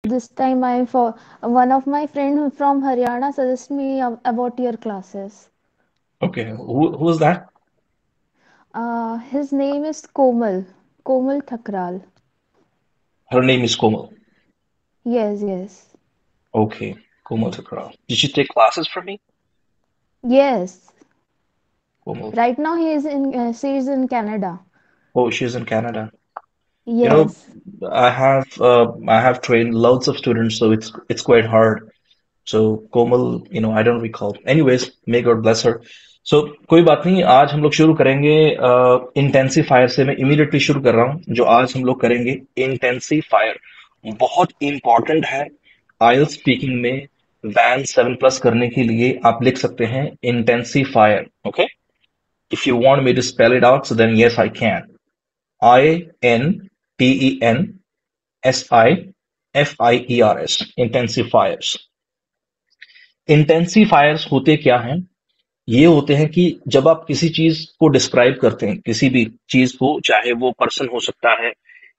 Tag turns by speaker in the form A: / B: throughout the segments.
A: This time I for one of my friend from Haryana suggests me about your classes.
B: Okay, who's that?
A: His name is Komal Thakral.
B: Her name is Komal.
A: Yes, yes,
B: Okay, Komal Thakral. Did she take classes from me?
A: yes.
B: Komal.
A: Right now she is in Canada.
B: Oh, she's in Canada. You know,
A: Yes.
B: I have trained loads of students, so it's quite hard. So Komal I don't recall. Anyways, may God bless her. So कोई बात नहीं, आज हम लोग शुरू करेंगे intensifier से। मैं इमीडिएटली शुरू कर रहा हूँ। जो आज हम लोग करेंगे इंटेंसिफायर, बहुत इंपॉर्टेंट है। आईएलटीएस स्पीकिंग में वैन 7+ करने के लिए आप लिख सकते हैं intensifier. Okay, if you want me to spell it out, so then yes I can. INTENSIFIERS, intensifiers. Intensifiers होते क्या हैं? ये होते हैं कि जब आप किसी चीज को डिस्क्राइब करते हैं, किसी भी चीज को, चाहे वो पर्सन हो सकता है,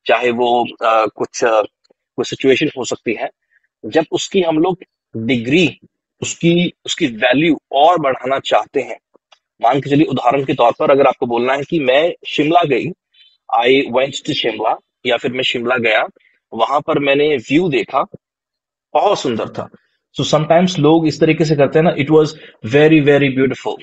B: चाहे वो कोई सिचुएशन हो सकती है, जब उसकी हम लोग डिग्री, उसकी उसकी वैल्यू और बढ़ाना चाहते हैं। मान के चलिए, उदाहरण के तौर पर अगर आपको बोलना है कि मैं शिमला गई, आई वेंट टू शिमला, या फिर मैं शिमला गया, वहां पर मैंने व्यू देखा, बहुत सुंदर था। सो समटाइम्स लोग इस तरीके से करते हैं ना, it was very very beautiful.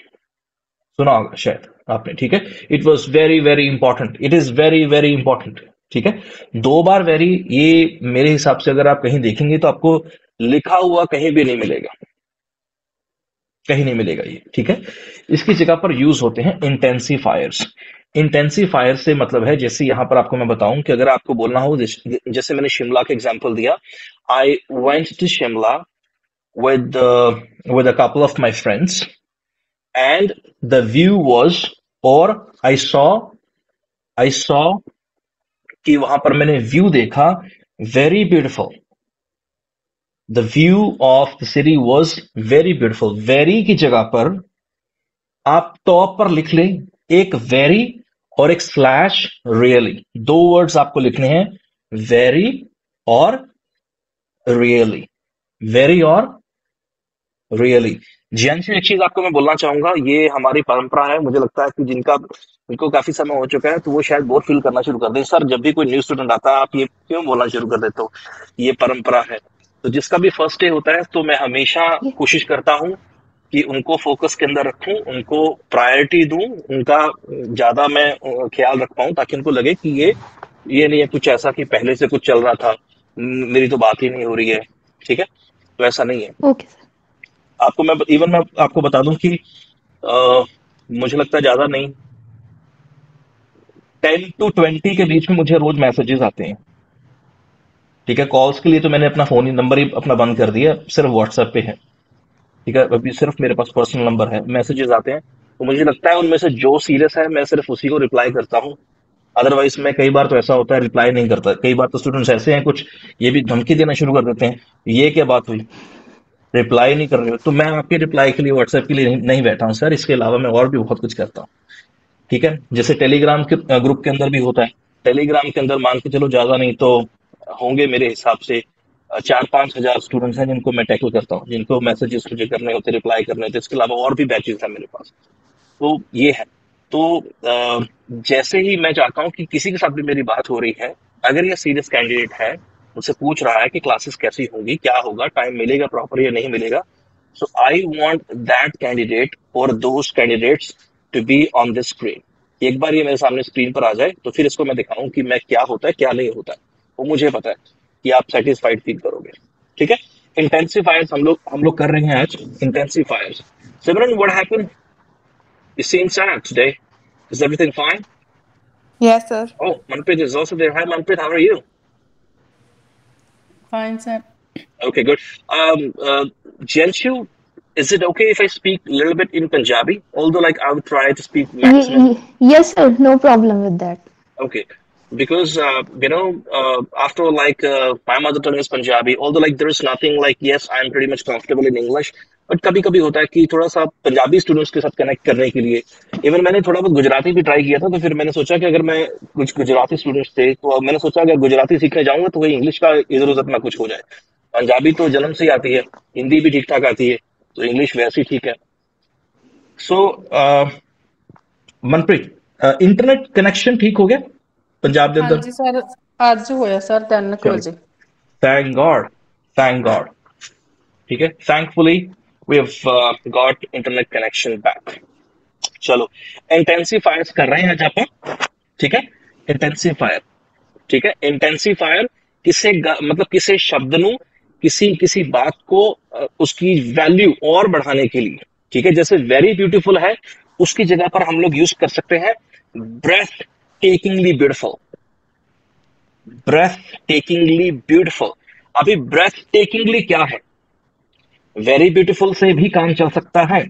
B: सुना होगा शायद आपने, ठीक है। It was very very important, it is very very important, ठीक है। दो बार वेरी, ये मेरे हिसाब से अगर आप कहीं देखेंगे तो आपको लिखा हुआ कहीं भी नहीं मिलेगा, कहीं नहीं मिलेगा ये, ठीक है। इसकी जगह पर यूज होते हैं इंटेंसिफायर्स। इंटेंसिफायर से मतलब है, जैसे यहां पर आपको मैं बताऊं कि अगर आपको बोलना हो, जैसे मैंने शिमला का एग्जांपल दिया, I went to Shimla with with a couple of my friends, and the view was, or I saw कि वहां पर मैंने व्यू देखा, very beautiful. The view of the city was very beautiful. Very की जगह पर आप टॉप पर लिख लें एक वेरी और एक स्लैश रियली। दो वर्ड्स आपको लिखने हैं, वेरी और रियली। वेरी और रियली। जियांशु, एक चीज आपको मैं बोलना चाहूंगा, ये हमारी परंपरा है। मुझे लगता है कि जिनको काफी समय हो चुका है, तो वो शायद बोर फील करना शुरू कर दें। सर, जब भी कोई न्यू स्टूडेंट आता है, आप ये क्यों बोलना शुरू कर देते हो? ये परंपरा है। तो जिसका भी फर्स्ट डे होता है, तो मैं हमेशा
A: Ye-
B: कोशिश करता हूँ कि उनको फोकस के अंदर रखूं, उनको प्रायोरिटी दूं, उनका ज्यादा मैं ख्याल रख पाऊं, ताकि उनको लगे कि ये नहीं है कुछ ऐसा कि पहले से कुछ चल रहा था, मेरी तो बात ही नहीं हो रही है, ठीक है। तो ऐसा नहीं है।
A: Okay, sir.
B: मैं आपको बता दूं कि अ, मुझे लगता है ज्यादा नहीं, 10 to 20 के बीच में मुझे रोज मैसेजेस आते हैं, ठीक है। कॉल्स के लिए तो मैंने अपना फोन ही नंबर ही अपना बंद कर दिया, सिर्फ व्हाट्सएप पे है, ठीक है। अभी सिर्फ मेरे पास पर्सनल नंबर है। मैसेजेस आते हैं, तो मुझे लगता है उनमें से जो सीरियस है, मैं सिर्फ उसी को रिप्लाई करता हूँ। अदरवाइज मैं, कई बार तो ऐसा होता है, रिप्लाई नहीं करता। कई बार तो स्टूडेंट्स ऐसे हैं कुछ, ये भी धमकी देना शुरू कर देते हैं, ये क्या बात हुई, रिप्लाई नहीं कर रहे हो? तो मैं आपके रिप्लाई के लिए, व्हाट्सएप के लिए नहीं बैठा हूँ सर। इसके अलावा मैं और भी बहुत कुछ करता हूँ, ठीक है। जैसे टेलीग्राम के ग्रुप के अंदर भी होता है। टेलीग्राम के अंदर मान के चलो ज्यादा नहीं तो होंगे मेरे हिसाब से 4-5 हजार स्टूडेंट्स हैं, जिनको मैं टैकल करता हूँ, जिनको मैसेजेस मुझे करने होते, रिप्लाई करने होते। इसके अलावा और भी बैचेस हैं मेरे पास। तो ये है। तो जैसे ही मैं चाहता हूँ कि किसी के साथ भी मेरी बात हो रही है, अगर ये सीरियस कैंडिडेट है, मुझसे पूछ रहा है कि क्लासेस कैसी होंगी, क्या होगा, टाइम मिलेगा प्रॉपर या नहीं मिलेगा, so I want that candidate और those candidates to be on this screen. एक बार ये मेरे सामने स्क्रीन पर आ जाए, तो फिर इसको मैं दिखाऊं कि मैं क्या होता है क्या नहीं होता है। वो मुझे पता है कि आप सेटिस्फाइड फील करोगे, ठीक है। इंटेंसिफायर्स हम लोग कर रहे हैं आज, intensifiers. Simran, what happened? You seem sad today. Is everything fine?
C: Yes, sir.
B: Oh, Manpreet is also there. Hi, Manpreet. How are you?
C: Fine, sir.
B: Okay, good. Jenshu, is it okay if I speak a little bit in Punjabi? Although, like, I would try to speak maximum.
A: Yes, sir. No problem with that.
B: Okay. because after like my mother tongue is Punjabi, although like there is nothing like, yes, I am pretty much comfortable in English, but कभी कभी होता है कि थोड़ा सा Punjabi students के साथ connect करने के लिए इवन मैंने थोड़ा बहुत गुजराती भी ट्राई किया था। तो फिर मैंने सोचा कि अगर मैं कुछ गुजराती स्टूडेंट्स थे तो मैंने सोचा अगर गुजराती सीखने जाऊंगा तो वही इंग्लिश का इधर उधर ना कुछ हो जाए। पंजाबी तो जन्म से ही आती है, हिंदी भी ठीक ठाक आती है, तो इंग्लिश वैसे ही ठीक है। सो मनप्रीत, इंटरनेट कनेक्शन ठीक हो गया पंजाब के अंदर?
C: ਹਾਂਜੀ ਸਰ, ਅੱਜ ਹੋਇਆ ਸਰ 3
B: चलो,
C: ਵਜੇ।
B: Thank God, thank God. ठीक है, thankfully we have got internet connection back. चलो, इंटेंसिफायर्स कर रहे हैं आज आप। ठीक है, इंटेंसिफायर। ठीक है, इंटेंसिफायर किसे मतलब किसी शब्द नु किसी बात को उसकी वैल्यू और बढ़ाने के लिए। ठीक है, जैसे वेरी ब्यूटीफुल है, उसकी जगह पर हम लोग यूज कर सकते हैं breathtakingly beautiful. Breathtakingly beautiful. अभी ब्रेथ टेकिंगली क्या है? वेरी ब्यूटीफुल से भी काम चल सकता है,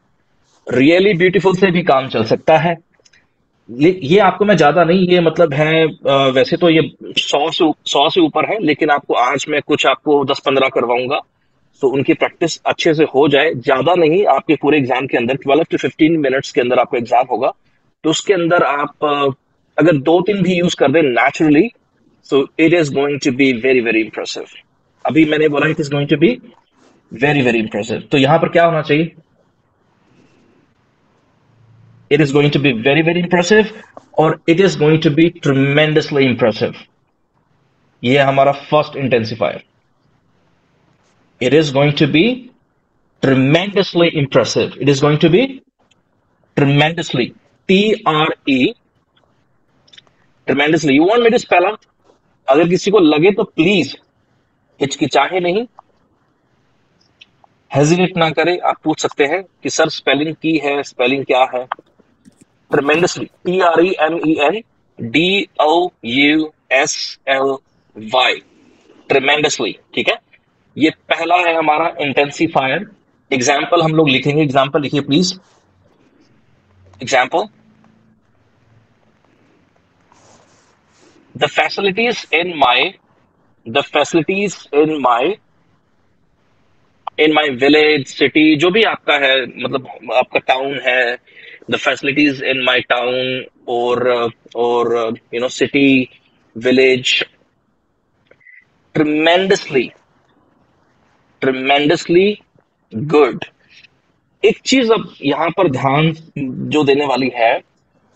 B: रियली ब्यूटीफुल से भी काम चल सकता है। ये आपको मैं ज्यादा नहीं, ये मतलब है वैसे तो ये 100 से ऊपर है, लेकिन आपको आज मैं कुछ आपको 10-15 करवाऊंगा, तो उनकी प्रैक्टिस अच्छे से हो जाए। ज्यादा नहीं, आपके पूरे एग्जाम के अंदर 12 to 15 मिनट्स के अंदर आपका एग्जाम होगा, तो उसके अंदर आप अगर 2-3 भी यूज कर दें naturally, so it is going to be very very impressive. अभी मैंने बोला it is going to be very very impressive, तो यहां पर क्या होना चाहिए? It is going to be very very impressive, और it is going to be tremendously impressive। ये हमारा first intensifier. It is going to be tremendously impressive। It is going to be tremendously, TRE, tremendously। You want me to spell out? अगर किसी को लगे तो please हिचकिचाहे नहीं, hesitate ना करे, आप पूछ सकते हैं कि सर स्पेलिंग की है, स्पेलिंग क्या है? tremendously, TREMENDOUSLY, tremendously। ठीक है, ये पहला है हमारा इंटेंसिफायर। एग्जाम्पल हम लोग लिखेंगे, एग्जाम्पल लिखिए please. Example, the facilities in my village, city, जो भी आपका है, मतलब आपका टाउन है, the facilities in my town or city, village, tremendously good। एक चीज अब यहाँ पर ध्यान जो देने वाली है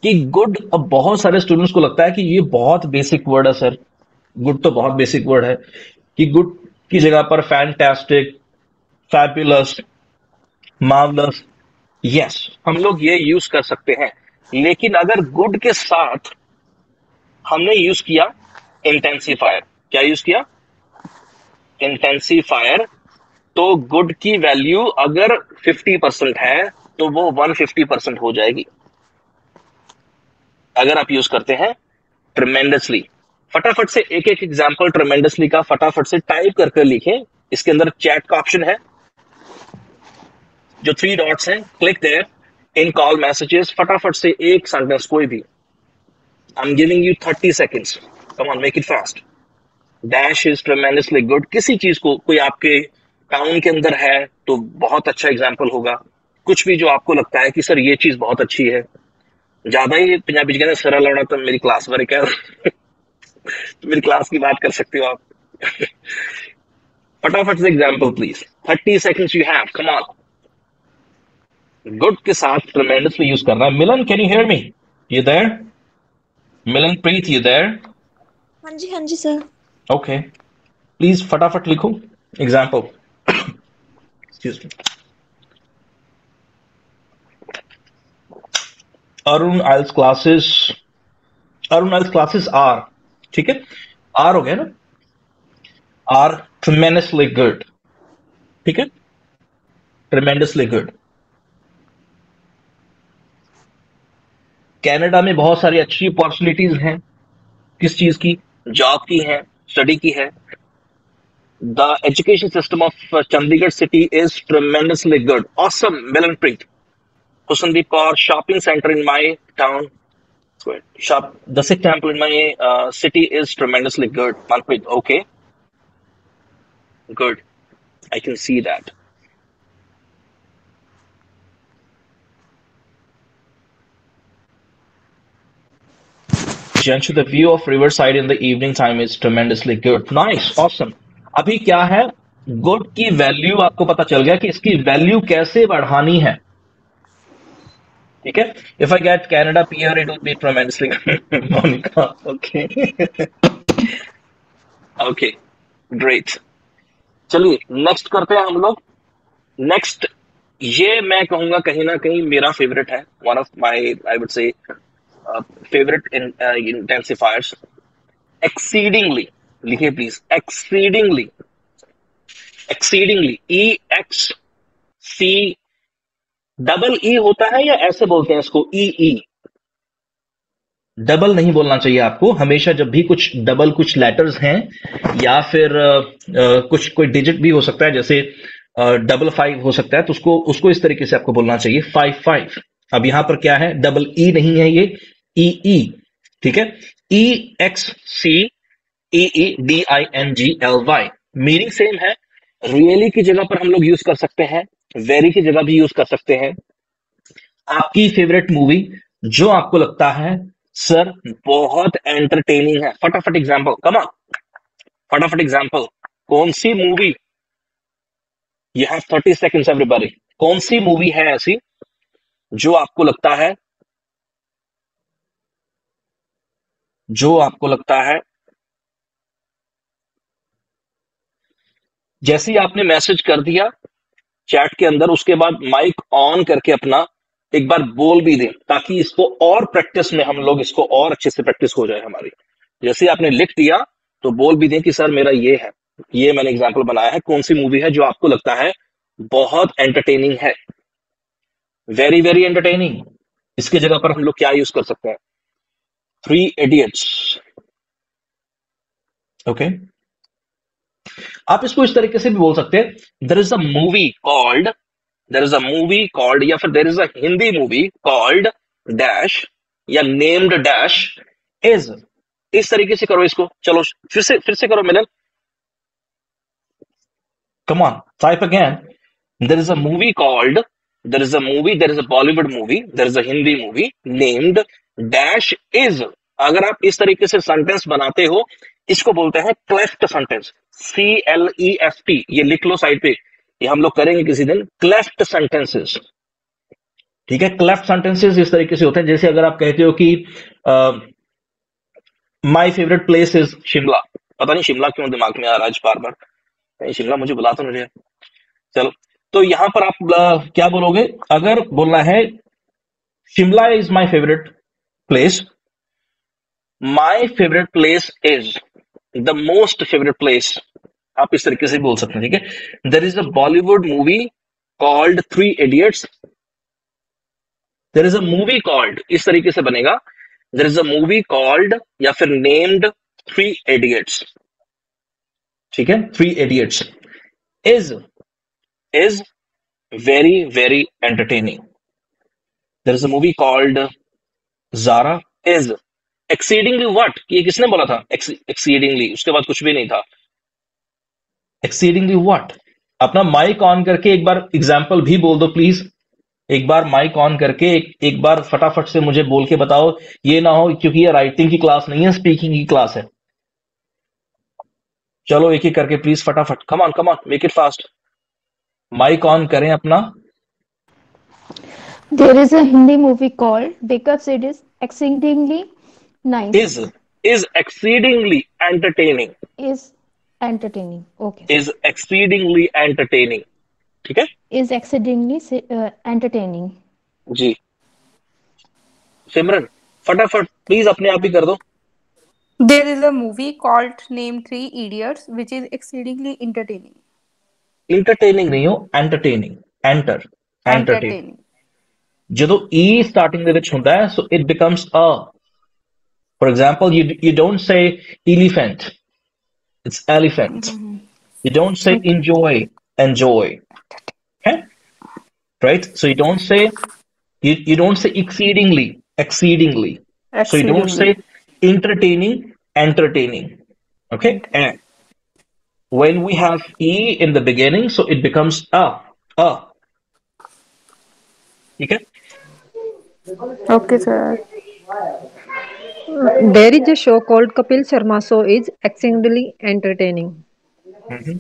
B: कि गुड, अब बहुत सारे स्टूडेंट्स को लगता है कि ये बहुत बेसिक वर्ड है सर, गुड तो बहुत बेसिक वर्ड है, कि गुड की जगह पर फैंटास्टिक, फैबुलस, मार्वलस, यस, हम लोग ये यूज कर सकते हैं। लेकिन अगर गुड के साथ हमने यूज किया इंटेंसिफायर, क्या यूज किया? इंटेंसिफायर, तो गुड की वैल्यू अगर 50% है तो वो 150% हो जाएगी अगर आप यूज करते हैं ट्रेमेंडसली। फटाफट से एक एक एग्जांपल ट्रेमेंडसली का फटाफट से टाइप करके लिखें। इसके अंदर चैट का ऑप्शन है, जो 3 डॉट्स हैं, click there, in call messages, फटाफट से एक सेंटेंस कोई भी। I am giving you 30 seconds, come on, make it fast. Dash is tremendously good. किसी चीज को, कोई आपके टाउन के अंदर है तो बहुत अच्छा एग्जाम्पल होगा। कुछ भी जो आपको लगता है कि सर ये चीज बहुत अच्छी है, ज्यादा ही पंजाबी कहते हैं सरल होना, तो मेरी क्लास बारे क्या तो मेरी क्लास की बात कर सकते हो आप। फटाफट से example please, 30 seconds you have, come on. Good के साथ ट्रेमेंडसली यूज करना है। Milan, can you hear me? You there? Milan Preet, you there?
D: हाँ जी सर।
B: ओके, प्लीज फटाफट लिखो एग्जाम्पल। Excuse me. अरुण आइल्स क्लासेस आर, ठीक है, आर हो गया ना, आर ट्रेमेंडसली गुड। ठीक है, ट्रेमेंडसली गुड। कनाडा में बहुत सारी अच्छी अपॉर्चुनिटीज हैं। किस चीज की? जॉब की है, स्टडी की है। The education system of Chandigarh city is tremendously good. Awesome. Milanpreet, Husandeep Kaur, shopping centre in my town, Good. Sharp. The Sikh temple in my city is tremendously good. Manpreet, okay, good. I can see that. Janshu, the view of riverside in the evening time is tremendously good. Nice, awesome. अभी क्या है? Good की value आपको पता चल गया कि इसकी वैल्यू कैसे बढ़ानी है. ठीक है? If I get Canada PR, it would be tremendously good. Monica, okay. Okay, great. चलिए नेक्स्ट करते हैं हम लोग. नेक्स्ट ये मैं कहूंगा कहीं ना कहीं मेरा फेवरेट है. One of my I would say favourite intensifiers. Exceedingly लिखिए please. Exceedingly. Exceedingly. EXC double E होता है या ऐसे बोलते हैं इसको? ई. डबल नहीं बोलना चाहिए आपको. हमेशा जब भी कुछ डबल कुछ लेटर्स हैं या फिर कुछ कोई डिजिट भी हो सकता है, जैसे 55 हो सकता है, तो उसको इस तरीके से आपको बोलना चाहिए 55. अब यहां पर क्या है? डबल ई नहीं है, ये ई. ठीक है? EXCEEDINGLY. मीनिंग सेम है. रियली की जगह पर हम लोग यूज कर सकते हैं, वेरी की जगह भी यूज कर सकते हैं. आपकी फेवरेट मूवी जो आपको लगता है सर बहुत एंटरटेनिंग है, फटाफट एग्जांपल. कम ऑन, फटाफट एग्जांपल. कौन सी movie? You have 30 seconds everybody. कौन सी मूवी है ऐसी जो आपको लगता है जैसे ही आपने मैसेज कर दिया चैट के अंदर, उसके बाद माइक ऑन करके अपना एक बार बोल भी दें, ताकि इसको और प्रैक्टिस में हम लोग इसको और अच्छे से प्रैक्टिस हो जाए हमारी. जैसे ही आपने लिख दिया तो बोल भी दें कि सर मेरा ये है, ये मैंने एग्जाम्पल बनाया है. कौन सी मूवी है जो आपको लगता है बहुत एंटरटेनिंग है? Very very entertaining. इसके जगह पर हम लोग क्या यूज कर सकते हैं? 3 इडियट्स. ओके, आप इसको इस तरीके से भी बोल सकते हैं. There is a movie called या फिर there is a Hindi movie called dash या नेम्ड डैश इज. इस तरीके से करो इसको. चलो फिर से करो Milan. Come on, type again. There is a movie called, there is a Bollywood movie, there is a Hindi movie named dash is. अगर आप इस तरीके से सेंटेंस बनाते हो, इसको बोलते हैं क्लेफ्ट सेंटेंस. CLEFT. ये लिख लो साइड पे, ये हम लोग करेंगे किसी दिन. Cleft sentences. ठीक है? क्लेफ्ट सेंटेंसेस इस तरीके से होते हैं. जैसे अगर आप कहते हो कि my favourite place is Shimla. पता नहीं शिमला क्यों दिमाग में आ रहा है आज बार बार. कहीं शिमला मुझे बुला तो नहीं रहा. चलो, तो यहां पर आप क्या बोलोगे? अगर बोलना है Shimla is my favourite place, my favourite place is the most favourite place. आप इस तरीके से बोल सकते हैं. ठीक है? There is a Bollywood movie called 3 idiots. There is a movie called, इस तरीके से बनेगा. There is a movie called या फिर नेम्ड 3 इडियट्स. ठीक है? 3 idiots. Is very very entertaining. There is a movie called जारा इज एक्सीडिंगली व्हाट. ये किसने बोला था? एक्सीडिंगली, उसके बाद कुछ भी नहीं था. Exceedingly what. अपना माइक ऑन करके एक बार एग्जाम्पल भी बोल दो प्लीज. एक बार माइक ऑन करके एक बार फटाफट से मुझे बोल के बताओ. ये ना हो, क्योंकि ये राइटिंग की क्लास नहीं है, स्पीकिंग की क्लास है. चलो एक एक करके प्लीज फटाफट. Come on, make it fast. Mic on करें अपना.
A: There is a Hindi movie called because it is exceedingly nice.
B: Is exceedingly entertaining.
A: Is entertaining. Okay.
B: Is exceedingly entertaining. ठीक है?
A: Is exceedingly entertaining.
B: जी. सिमरन फटाफट please अपने आप ही कर दो.
C: There is a movie called Name 3 Idiots, which is exceedingly entertaining.
B: Entertaining नहीं हो, entertaining. Entertaining. ਜਦੋਂ E starting ਦੇ ਵਿੱਚ ਹੁੰਦਾ ਹੈ, so it becomes a. For example, you don't say elephant, it's elephant. You don't say enjoy. Okay? Right? So you don't say exceedingly. So you don't say
C: Exceedingly.
B: entertaining, entertaining. Okay? And when we have e in the beginning, so it becomes a. Okay?
C: Okay, sir.
E: There is a show called Kapil Sharma Show is exceedingly entertaining.
B: Hmm.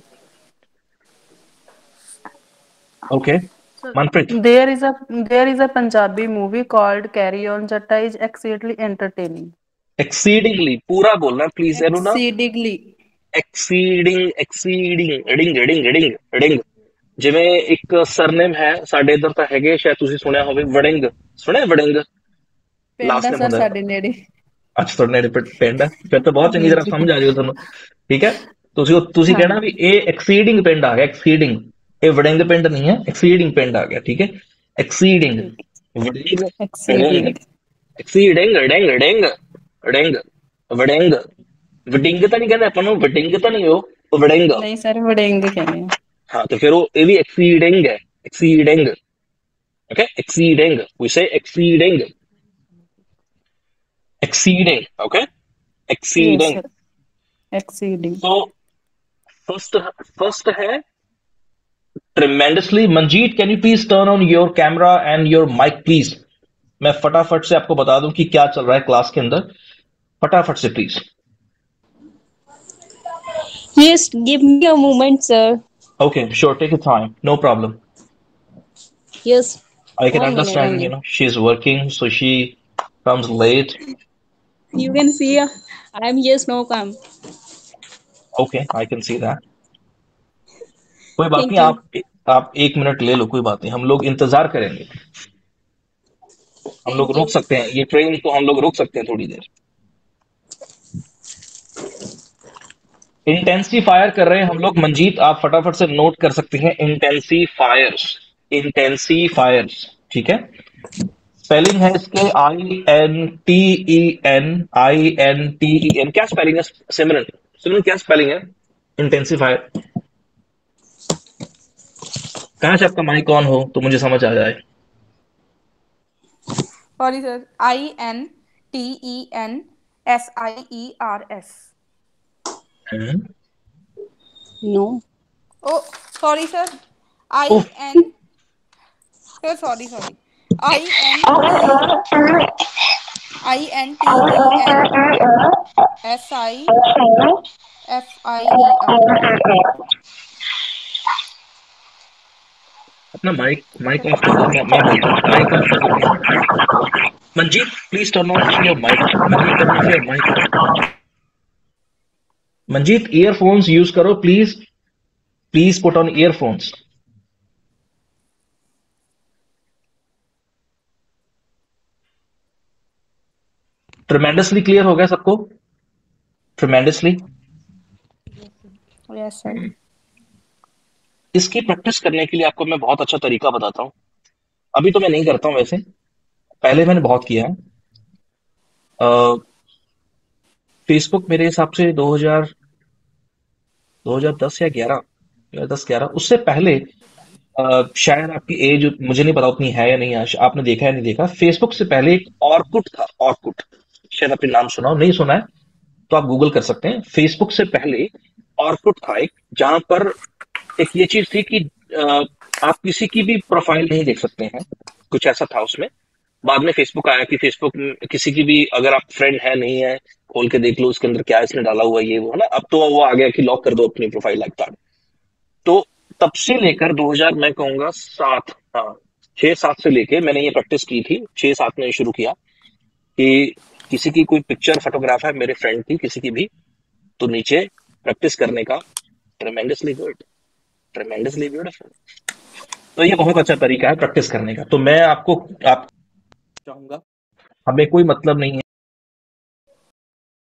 B: Okay.
C: So
B: Manpreet,
C: there is a Punjabi movie called Carry On Jatta is exceedingly entertaining.
B: exceedingly, पूरा बोलना please, Aruna.
C: Exceedingly.
B: exceeding ਰਿਡਿੰਗ ਜਿਵੇਂ ਇੱਕ surname ਹੈ ਸਾਡੇ ਇਧਰ ਤਾਂ ਹੈਗੇ, ਸ਼ਾਇਦ ਤੁਸੀਂ ਸੁਣਿਆ ਹੋਵੇ, ਵੜਿੰਗ। ਸੁਣਿਆ ਵੜਿੰਗ?
C: ਪਿੰਡ
B: ਲਾਸਟ
C: ਆ
B: ਨੇਮ
C: ਸਰ
B: ਹੁੰਦਾ।
C: ਸਾਡੇ ਨੇੜੇ।
B: ਅੱਛਾ, ਤੁਹਾਡੇ ਨੇੜੇ ਪਿੰਡ ਹੈ, ਫਿਰ ਤਾਂ ਬਹੁਤ ਚੰਗੀ ਤਰ੍ਹਾਂ
C: ਹਾਂਜੀ
B: ਸਮਝ ਆ ਜਾਊ ਤੁਹਾਨੂੰ। ਠੀਕ ਹੈ, ਤੁਸੀਂ ਕਹਿਣਾ ਵੀ
C: ਹਾਂਜੀ
B: ਇਹ ਐਕਸੀਡਿੰਗ ਪਿੰਡ ਆ ਗਿਆ, ਐਕਸੀਡਿੰਗ। ਇਹ ਵੜਿੰਗ ਪਿੰਡ ਨਹੀਂ ਹੈ, ਐਕਸੀਡਿੰਗ ਪਿੰਡ ਆ ਗਿਆ। ਠੀਕ ਹੈ, ਐਕਸੀਡਿੰਗ
C: ਠੀਕ
B: ਵੜਿੰਗ ਰਿਡਿੰਗ
C: ਐਕਸੀਡਿੰਗ
B: ਐਕਸੀਡਿੰਗ ਰਿਡਿੰਗ ਰਿਡਿੰਗ ਰਿਡਿੰਗ ਵੜਿੰਗ। ਵਡਿੰਗ ਤਾਂ ਨਹੀਂ ਕਹਿੰਦੇ ਆਪਾਂ ਨੂੰ, ਵਡਿੰਗ ਤਾਂ ਨਹੀਂ, ਉਹ ਵੜਿੰਗ।
C: ਨਹੀਂ ਸਰ ਵੜਿੰਗ ਕਹਿੰਦੇ ਆ।
B: हाँ, तो फिर वो ये भी exceeding है, exceeding, okay, exceeding, we say exceeding, exceeding, okay,
C: yes
B: exceeding.
C: Sir exceeding.
B: So first है tremendously. Manjeet, can you please turn on your camera and your mic, please? मैं फटाफट से आपको बता दूं कि क्या चल रहा है क्लास के अंदर, फटाफट से please.
D: Yes, give me a moment, sir.
B: Okay, sure, take your time, no problem.
D: Yes,
B: I can
D: 1 minute
B: understand,
D: only.
B: she's working, so she comes late.
D: You can see, I'm yes, no come.
B: Okay, I can see that. कोई बात
D: Thank
B: नहीं,
D: you.
B: आप 1 minute ले लो, कोई बात नहीं, हम लोग इंतजार करेंगे। हम लोग
D: Thank
B: रोक
D: you.
B: सकते हैं ये ट्रेन को, हम लोग रोक सकते हैं थोड़ी देर। इंटेंसीफायर कर रहे हैं हम लोग। मंजीत, आप फटाफट से नोट कर सकते हैं, इंटेंसीफायर्स, इंटेंसीफायर्स। ठीक है, स्पेलिंग है इसके INTEN, क्या स्पेलिंग है सिमरन? सिमरन क्या स्पेलिंग है इंटेंसीफायर? कहाँ से आपका माइक ऑन हो तो मुझे समझ आ जाए।
C: Sorry sir INTENSIERS।
D: No.
C: Oh sorry sir
B: उफ,
C: IN सर सॉरी INTENSIFIER।
B: अपना माइक ऑफ कर दो, मैं बोलता हूँ, माइक ऑफ कर दो please. Manjeet, please turn off your mic, Manjeet turn off your mic. Manjeet, earphones use करो please, please put on earphones. Tremendously clear हो गया सबको? ट्रेमेंडसली।
C: Yes sir.
B: इसकी प्रैक्टिस करने के लिए आपको मैं बहुत अच्छा तरीका बताता हूँ। अभी तो मैं नहीं करता हूँ, वैसे पहले मैंने बहुत किया है। फेसबुक मेरे हिसाब से 2010 या 11, उससे पहले शायद आपकी एज मुझे नहीं पता उतनी है या नहीं, आपने देखा या नहीं देखा। फेसबुक से पहले एक ऑर्कुट था, ऑर्कुट, शायद आपने नाम सुना हो, नहीं सुना है तो आप गूगल कर सकते हैं। फेसबुक से पहले ऑर्कुट था एक, जहां पर एक ये चीज थी कि आप किसी की भी प्रोफाइल नहीं देख सकते हैं, कुछ ऐसा था उसमें। बाद में फेसबुक आया कि फेसबुक किसी की भी अगर आप फ्रेंड है नहीं है, खोल के देख लो उसके अंदर क्या इसने डाला हुआ है, ये वो है ना। अब तो वो आ गया कि लॉक कर दो अपनी प्रोफाइल लाइक दैट। तो तब से लेकर 2000 मैं कहूंगा 7, हाँ 6-7 से लेके मैंने ये प्रैक्टिस की थी। 6-7 में शुरू किया कि किसी की कोई पिक्चर फोटोग्राफ है मेरे फ्रेंड की किसी की भी, तो नीचे प्रैक्टिस करने का, ट्रेमेंडसली गुड, ट्रेमेंडसली ब्यूटीफुल। तो ये बहुत अच्छा तरीका है प्रैक्टिस करने का। तो मैं आपको आप चाहूंगा, हमें कोई मतलब नहीं है,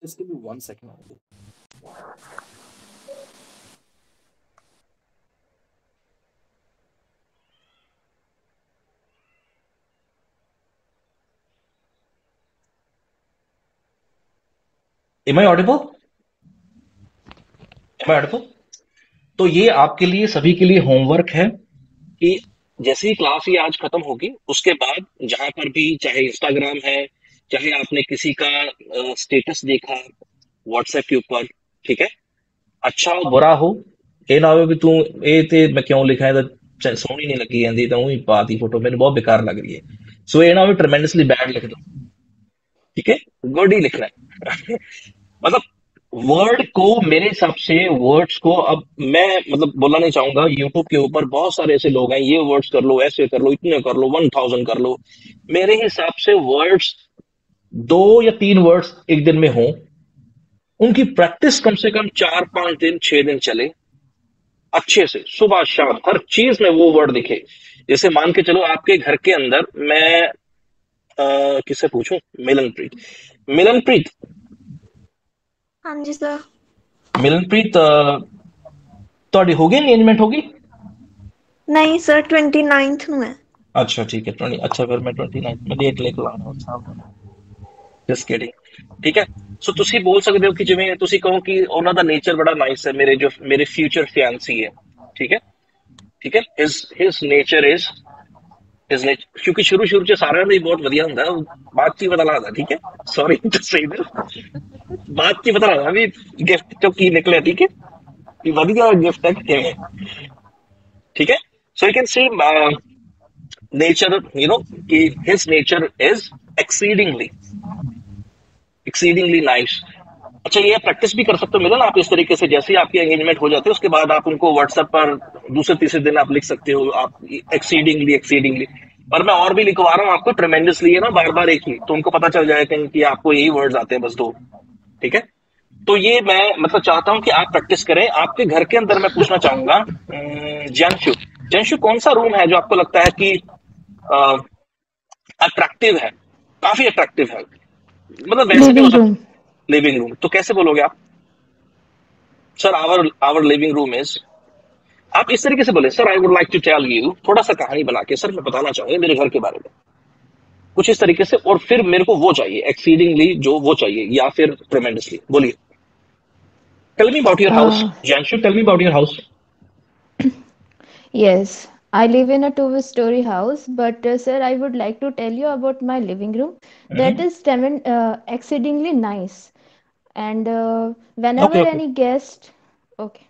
B: Just give me 1 second only. Am I audible? Am I audible? तो ये आपके लिए, सभी के लिए होमवर्क है कि जैसे ही क्लास ये आज खत्म होगी, उसके बाद जहां पर भी, चाहे इंस्टाग्राम है चाहे आपने किसी का स्टेटस देखा व्हाट्सएप के ऊपर, ठीक है, अच्छा हो बुरा हो, ਇਹ ਨਾ ਹੋਵੇ ਵੀ ਤੂੰ ਇਹ ਤੇ ਮੈਂ ਕਿਉਂ ਲਿਖਿਆ ਇਹਦਾ ਸੋਹਣੀ ਨਹੀਂ ਲੱਗੀ ਜਾਂਦੀ ਤਾਂ ਉਹੀ ਪਾਤੀ ਫੋਟੋ ਮੈਨੂੰ ਬਹੁਤ बेकार लग रही है, सो ये ना हो ट्रेमेंडसली बैड लिख दो, ठीक है, गुड ही लिखना है मतलब वर्ड को मेरे हिसाब से वर्ड्स को अब मैं मतलब बोलना नहीं चाहूंगा, यूट्यूब के ऊपर बहुत सारे ऐसे लोग हैं, ये वर्ड्स कर लो, ऐसे कर लो, इतने कर लो, 1000 कर लो। मेरे हिसाब से वर्ड्स 2 या 3 वर्ड्स एक दिन में हो, उनकी प्रैक्टिस कम से कम 4-5 दिन 6 दिन चले अच्छे से, सुबह शाम हर चीज में वो वर्ड दिखे। जैसे मान के चलो आपके घर के अंदर मैं किससे पूछूं, मिलनप्रीत, मिलनप्रीत
F: हाँ जी सर।
B: मिलनप्रीत ਤੁਹਾਡੀ ਹੋ ਗਈ ਇੰਗੇਜਮੈਂਟ ਹੋ ਗਈ?
F: नहीं सर 29th ਨੂੰ ਹੈ।
B: अच्छा ठीक है 20, अच्छा फिर मैं 29 में डेट लेके ਆਉਣਾ ਸਾਹਮਣੇ, ਜਸਟ ਕਿਡਿੰਗ, ਠੀਕ ਹੈ। ਸੋ ਤੁਸੀਂ ਬੋਲ ਸਕਦੇ ਹੋ ਕਿ ਜਿਵੇਂ ਤੁਸੀਂ ਕਹੋ ਕਿ ਉਹਨਾਂ ਦਾ ਨੇਚਰ ਬੜਾ ਨਾਈਸ ਹੈ, ਮੇਰੇ ਜੋ ਮੇਰੇ ਫਿਊਚਰ ਫਿਆਂਸੀ ਹੈ, ਠੀਕ ਹੈ, ਠੀਕ ਹੈ, ਹਿਸ ਨੇਚਰ ਇਜ਼ ਹਿਸ ਨੇਚਰ, ਕਿਉਂਕਿ ਸ਼ੁਰੂ ਚ ਸਾਰਿਆਂ ਦਾ ਹੀ ਬਹੁਤ ਵਧੀਆ ਹੁੰਦਾ, ਬਾਅਦ ਚ ਹੀ ਪਤਾ ਲੱਗਦਾ, ਠੀਕ ਹੈ, ਸੌਰੀ ਟੂ ਸੇ ਦਿਸ, ਬਾਅਦ ਚ ਹੀ ਪਤਾ ਲੱਗਦਾ ਵੀ ਗਿਫਟ ਚੋਂ ਕੀ ਨਿਕਲਿਆ, ਠੀਕ ਹੈ, कि ਵਧੀਆ गिफ्ट है किਵੇਂ, ठीक है। So you can see nature, you know, कि his nature is exceedingly nice। अच्छा ये प्रैक्टिस भी कर सकते हो मिलन आप इस तरीके से, जैसे ही आपकी एंगेजमेंट हो जाती है उसके बाद आप उनको व्हाट्सएप पर दूसरे तीसरे दिन आप लिख सकते हो आप एक्सीडिंगली, और मैं और भी लिखवा रहा हूँ आपको ट्रेमेंडसली है ना, बार बार एक ही, तो उनको पता चल जाएगा कि आपको यही वर्ड्स आते हैं बस 2, ठीक है। तो ये मैं मतलब चाहता हूं कि आप प्रैक्टिस करें। आपके घर के अंदर मैं पूछना चाहूंगा जंशु कौन सा रूम है जो आपको लगता है कि अट्रैक्टिव है, काफी अट्रैक्टिव है, मतलब वैसे भी हो
A: लिविंग
B: सकता,
A: रूम।
B: लिविंग रूम, तो कैसे बोलोगे आप? Sir our living room is, आप इस तरीके से बोले, sir I would like to tell you, थोड़ा सा कहानी बना के, सर मैं बताना चाहूंगा मेरे घर के बारे में, कुछ इस तरीके से, और फिर मेरे को वो चाहिए एक्सीडिंगली, जो वो चाहिए, या फिर ट्रेमेंडसली, बोलिए। Tell me about your house, Janshu. Tell me about your house.
A: Yes, I live in a two-story house, but sir, I would like to tell you about my living room. That is exceedingly nice, and whenever
B: Okay, okay.
A: any guest, okay,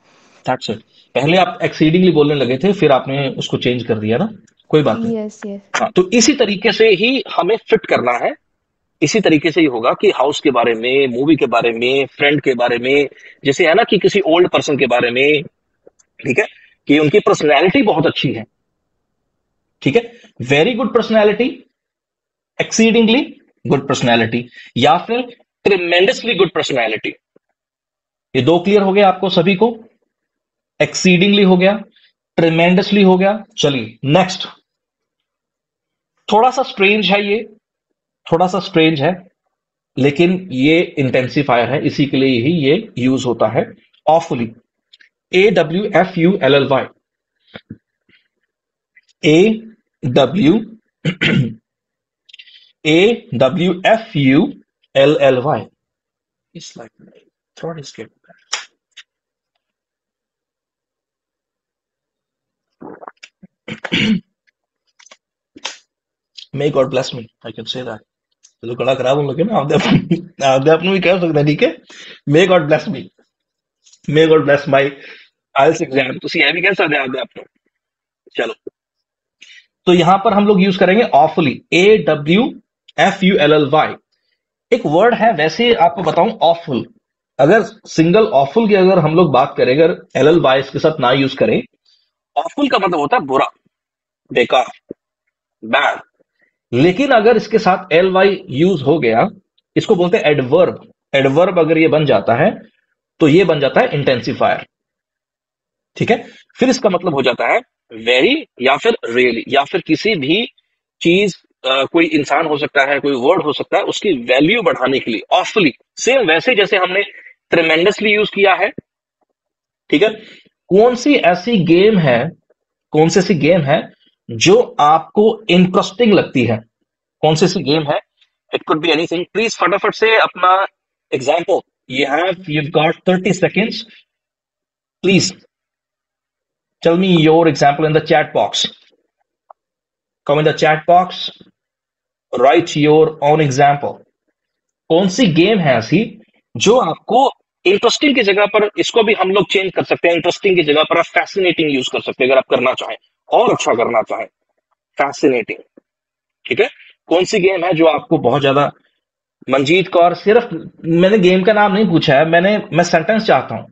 B: That's it. पहले आप exceedingly बोलने लगे थे, फिर आपने उसको change कर दिया ना, कोई बात नहीं।
A: yes, yes,
B: हाँ, तो इसी तरीके से ही हमें फिट करना है, इसी तरीके से ही होगा कि हाउस के बारे में, मूवी के बारे में, फ्रेंड के बारे में, जैसे है ना कि किसी ओल्ड पर्सन के बारे में, ठीक है, कि उनकी पर्सनैलिटी बहुत अच्छी है, ठीक है, very good personality, exceedingly good personality, या फिर ट्रिमेंडसली गुड पर्सनैलिटी। ये 2 क्लियर हो गया आपको सभी को, एक्सीडिंगली हो गया, ट्रिमेंडसली हो गया। चलिए नेक्स्ट, थोड़ा सा स्ट्रेंज है ये, थोड़ा सा स्ट्रेंज है, लेकिन ये इंटेंसिफायर है, इसी के लिए ही ये यूज होता है, awfully, AWFULLY, AWFULLY, it's like my throat is getting bad. May God bless me, I can say that। चलो गला खराब होने लगे ना, आपदे आप भी कह सकते हैं, ठीक है, may God bless me, may God bless my IELTS exam, ਤੁਸੀਂ ਇਹ ਵੀ ਕਹਿ ਸਕਦੇ आपदे आप। चलो तो यहां पर हम लोग यूज करेंगे ऑफुली, AWFULLY। एक वर्ड है, वैसे आपको बताऊं ऑफुल, अगर सिंगल ऑफुल की अगर हम लोग बात करें, अगर LLY इसके साथ ना यूज करें, ऑफुल का मतलब होता है बुरा, बेकार, बैड, लेकिन अगर इसके साथ LY यूज हो गया, इसको बोलते हैं एडवर्ब, एडवर्ब अगर ये बन जाता है तो ये बन जाता है इंटेंसिफायर, ठीक है, फिर इसका मतलब हो जाता है वेरी, या फिर रियली, या फिर किसी भी चीज, कोई इंसान हो सकता है, कोई वर्ड हो सकता है, उसकी वैल्यू बढ़ाने के लिए ऑफुली, सेम वैसे जैसे हमने ट्रेमेंडसली यूज किया है, ठीक है। कौन सी ऐसी गेम है, कौन सी ऐसी गेम है जो आपको इंटरेस्टिंग लगती है, कौन सी ऐसी गेम है, it could be anything, please फटाफट से अपना example, you've got 30 seconds, please tell me your example in the chat box, come in the chat box, write your own example, कौन सी गेम है ऐसी जो आपको इंटरेस्टिंग की जगह पर, इसको भी हम लोग चेंज कर सकते हैं, इंटरेस्टिंग की जगह पर आप फैसिनेटिंग यूज कर सकते हैं अगर आप करना चाहें और अच्छा करना चाहें, फैसिनेटिंग। ठीक है, कौन सी गेम है जो आपको बहुत ज्यादा, मंजीत कौर, सिर्फ मैंने गेम का नाम नहीं पूछा है, मैं सेंटेंस चाहता हूं।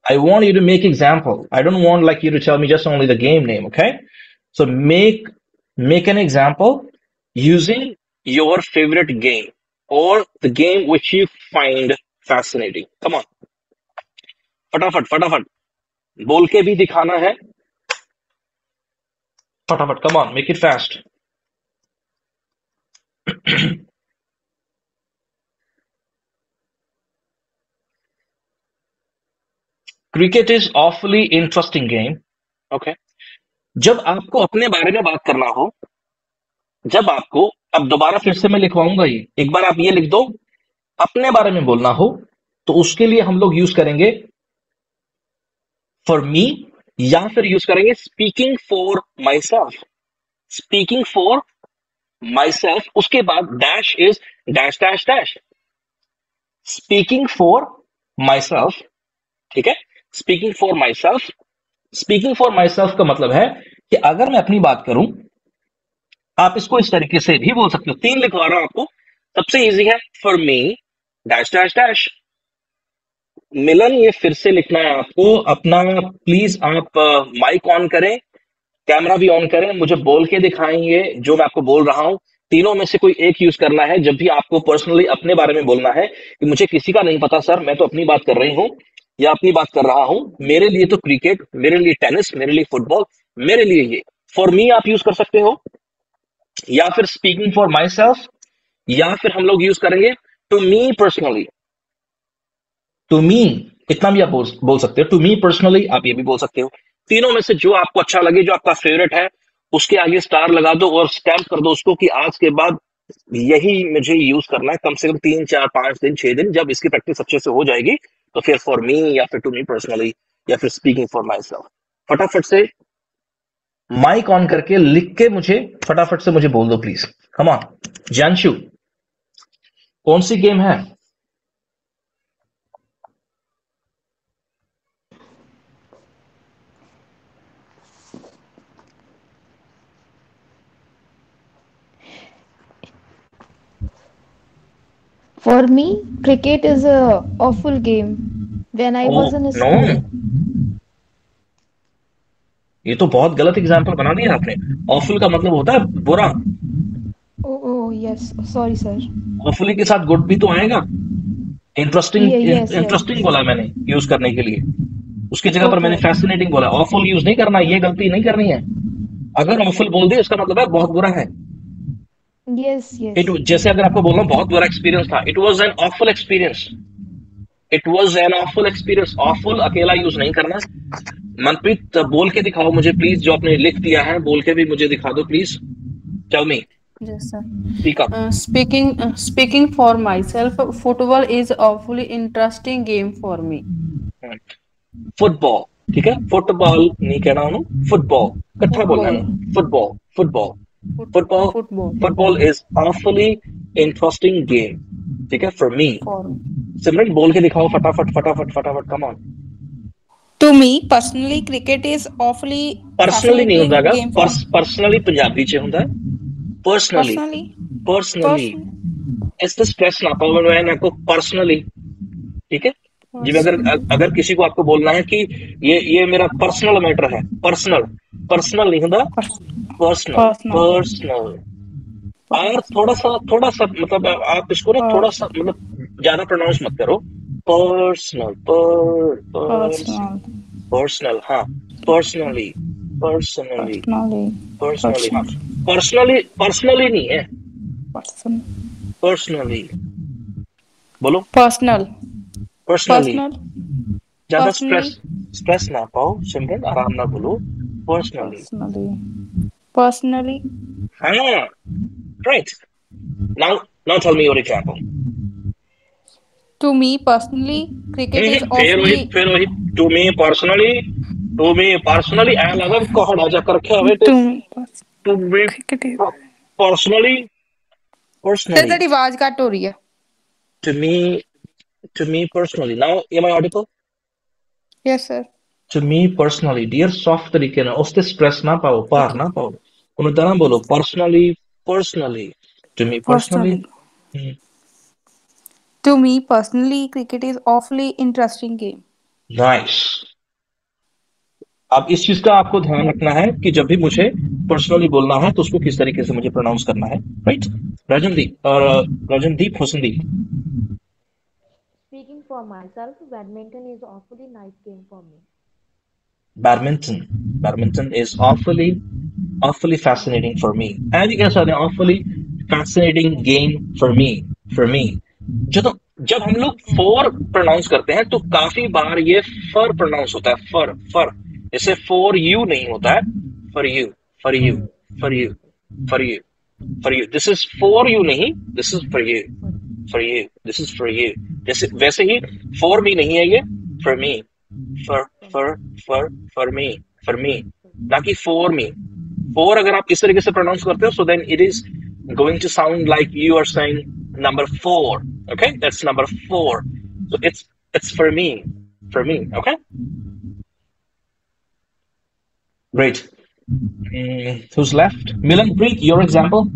B: I want you to make example. I don't want like you to tell me just only the game name, okay? So make an example using your favorite game or the game which you find fascinating. Come on. फटाफट फटाफट बोल के भी दिखाना है, फटाफट, come on, make it fast. Cricket is ऑफली interesting game, okay. जब आपको अपने बारे में बात करना हो, जब आपको, अब दोबारा फिर से मैं लिखवाऊंगा, ये एक बार आप ये लिख दो, अपने बारे में बोलना हो तो उसके लिए हम लोग यूज करेंगे फॉर मी, या फिर यूज करेंगे speaking for my self, speaking for my self, उसके बाद dash is dash dash dash, speaking for my self. ठीक है, speaking for my self, speaking for my self का मतलब है कि अगर मैं अपनी बात करूं, आप इसको इस तरीके से भी बोल सकते हो। 3 लिखवा रहा हूं आपको, सबसे इजी है for me dash dash dash. Milan, ये फिर से लिखना है आपको अपना, प्लीज आप माइक ऑन करें, कैमरा भी ऑन करें, मुझे बोल के दिखाएंगे जो मैं आपको बोल रहा हूं। तीनों में से कोई एक यूज करना है जब भी आपको पर्सनली अपने बारे में बोलना है कि मुझे किसी का नहीं पता सर, मैं तो अपनी बात कर रही हूं या अपनी बात कर रहा हूं, मेरे लिए तो क्रिकेट, मेरे लिए टेनिस, मेरे लिए फुटबॉल, मेरे लिए ये। फॉर मी आप यूज कर सकते हो, या फिर स्पीकिंग फॉर माई सेल्फ, या फिर हम लोग यूज करेंगे to me personally. To me इतना भी आप बोल सकते हो, टू मी पर्सनली आप ये भी बोल सकते हो। तीनों में से जो आपको अच्छा लगे, जो आपका फेवरेट है, उसके आगे स्टार लगा दो और स्टैम्प कर दो उसको कि आज के बाद यही मुझे यूज करना है, कम से कम 3 4 5 दिन 6 दिन। जब इसकी प्रैक्टिस अच्छे से हो जाएगी तो फिर फॉर मी, या फिर टू मी पर्सनली, या फिर स्पीकिंग फॉर माई सेल्फ। फटाफट से माइक ऑन करके लिख के मुझे फटाफट से मुझे बोल दो प्लीज, कम ऑन। जानशु, कौन सी गेम है?
A: For me, cricket is a awful game. When I was in
B: no,
A: school,
B: ये तो बहुत गलत एग्जाम्पल बना दिया आपने। ऑफुल का मतलब होता है बुरा,
A: oh yes, sorry sir.
B: Awfully के साथ गुड भी तो आएगा। इंटरेस्टिंग,
A: Yes,
B: इंटरेस्टिंग बोला मैंने यूज करने के लिए, उसकी जगह पर मैंने
A: okay,
B: फैसिनेटिंग बोला। ऑफुल यूज नहीं करना, ये गलती नहीं करनी है। अगर ऑफुल बोल दिया इसका मतलब है बहुत बुरा है।
A: yes,
B: जैसे अगर आपको बोलना बहुत बुरा एक्सपीरियंस था, it was an awful experience, it was an awful experience. Awful अकेला यूज नहीं करना। मनप्रीत, बोल के दिखाओ मुझे प्लीज, जो आपने लिख दिया है बोल के भी मुझे दिखा दो please. Tell me,
C: Yes, sir.
B: Speak up.
C: Speaking for myself, football is awfully interesting game for me.
B: Football, ठीक है, फुटबॉल नहीं कहना उन्होंने, फुटबॉल इकट्ठा बोलना है। Football football football
C: Football
B: football is awfully interesting game, ठीक है, फॉर मी।
C: for
B: सिमरन, बोल के दिखाओ फटाफट फटाफट फटाफट, come on.
C: to me personally, cricket is awfully
B: personally नहीं
C: fascinating
B: ਹੁੰਦਾ,
C: game for me.
B: Personally Punjabi ਚ ਹੁੰਦਾ है पर्सनली,
C: Personally,
B: पर्सनली इस तो स्ट्रेस ना पाओ मैं आपको पर्सनली, ठीक है। जिਵੇਂ अगर किसी को आपको बोलना है कि ये मेरा पर्सनल मैटर है, पर्सनल, पर्सनल नहीं होता, पर्सनल,
C: personal,
B: पर्सनल। और थोड़ा सा मतलब आप इसको ना थोड़ा सा मतलब ज्यादा प्रोनाउंस मत करो, पर्सनल,
C: personal,
B: पर्सनल, हाँ, पर्सनली, पर्सनली,
C: personally,
B: पर्सनली, हाँ, पर्सनली, पर्सनली नहीं है,
C: person,
B: पर्सनली बोलो,
C: personal,
B: पर्सनली।
C: personal,
B: ज्यादा
C: personally,
B: स्ट्रेस ना पाओ सिमरन, आराम ना बोलो, पर्सनली।
C: personally, personally.
B: हाँ, right. Now tell me your example.
C: To me personally, cricket is awfully
B: फिर वही टू मी पर्सनली ऐ लगा कोहड़ा जा कर रखा हुए
C: to me
B: to me
C: cricket is
B: personally,
C: sir
B: personally.
C: तेरी आवाज घट हो रही है।
B: To me personally. Now, am I audible?
C: Yes, sir.
B: To me personally, dear soft तरीके ना उससे stress ना पाओ, पार ना पाओ, उन्हें तरह बोलो personally. To me personally.
C: Personally. To me personally, cricket is awfully interesting game.
B: Nice. अब इस चीज का आपको ध्यान रखना है कि जब भी मुझे पर्सनली बोलना है तो उसको किस तरीके से मुझे प्रोनाउंस करना है, right? Rajandeep Husandeep.
A: Speaking for myself, badminton is awfully nice game for me.
B: Badminton is awfully fascinating for me. And you guys are the awfully fascinating game for me. जब हम लोग फोर प्रोनाउंस करते हैं तो काफी बार ये फर प्रोनाउंस होता है, फर जैसे फॉर यू नहीं होता है, for you for you for you for you for you. This is for you नहीं, this is for you this is for you. जैसे वैसे ही फॉर मी नहीं है ये, फॉर मी, फॉर मी, ना कि फॉर मी. फोर अगर आप इस तरीके से प्रोनाउंस करते हो so then it is going to sound like you are saying number 4. Okay, that's number 4. So it's for me, okay? Great. Who's left? Milanpreet, your example.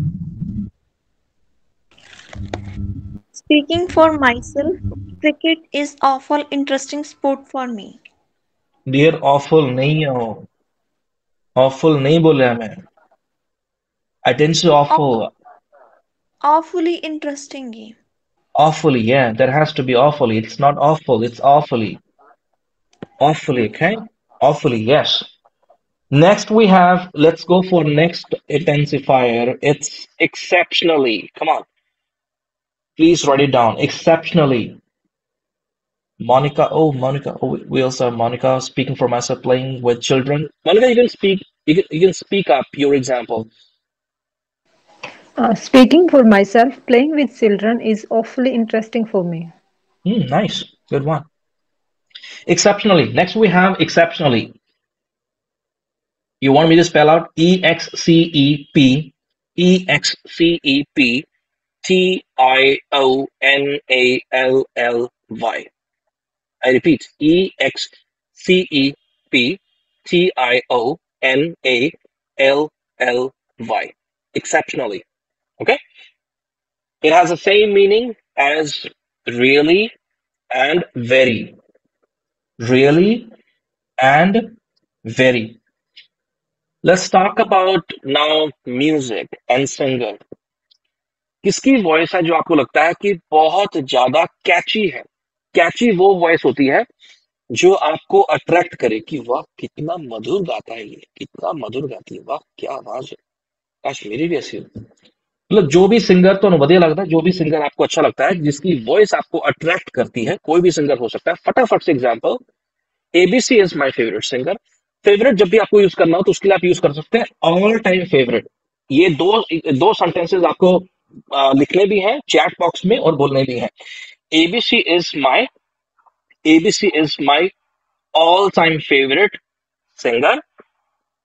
F: Speaking for myself, cricket is awful interesting sport for me.
B: Dear awful नहीं हो, awful नहीं बोला मैं. I didn't say awful.
F: Awfully interesting game.
B: Awfully, yeah, there has to be awfully. It's not awful, it's awfully. Awfully, okay? Awfully, yes. Next we have, let's go for next intensifier. It's exceptionally. Come on. Please write it down. Exceptionally. Monica. Oh, we also have Monica speaking for myself, playing with children. Monica, you can speak. You can speak up your example.
E: Speaking for myself, playing with children is awfully interesting for me.
B: Nice. Good one. Exceptionally. Next we have exceptionally. You want me to spell out EXCEP, EXCEP, TIONALLY. I repeat, EXCEP, TIONALLY. Exceptionally. Okay? It has the same meaning as really and very. Really and very. Let's talk about now music and singer. किसकी voice है जो आपको लगता है कि बहुत ज्यादा कैची है? कैची वो वॉइस होती है जो आपको अट्रैक्ट करे कि वाह कितना मधुर गाता है ये, कितना मधुर गाती है, वाह क्या आवाज है, काश मेरी भी ऐसी हो. मतलब जो भी सिंगर तो बढ़िया लगता है, जो भी सिंगर आपको अच्छा लगता है, जिसकी वॉइस आपको अट्रैक्ट करती है, कोई भी सिंगर हो सकता है. फटाफट से example, ABC is my favourite singer. Favourite जब भी आपको यूज करना हो तो उसके लिए आप यूज कर सकते हैं ऑल टाइम फेवरेट. ये दो सेंटेंसेस आपको लिखने भी हैं चैट बॉक्स में और बोलने भी हैं. ABC is my all time favourite singer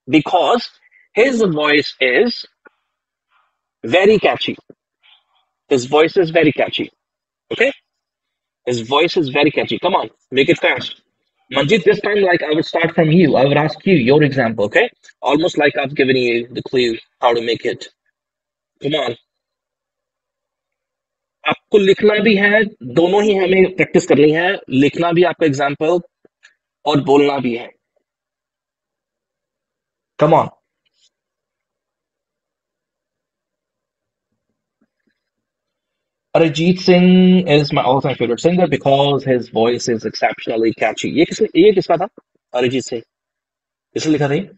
B: because his voice is very catchy. His voice is very catchy. Okay? His voice is very catchy. Come on, make it fast. Manjit, this time, like, I would start from you. I would ask you your example, okay? Almost like I've given you the clue how to make it. Come on. आपको लिखना भी है, दोनों ही हमें practice करनी है. लिखना भी आपका एग्जाम्पल और बोलना भी है. Come on. Arijit Singh is my all-time favorite singer because his voice is exceptionally catchy. ये किसका था? अरिजीत सिंह. किसने लिखा था ये?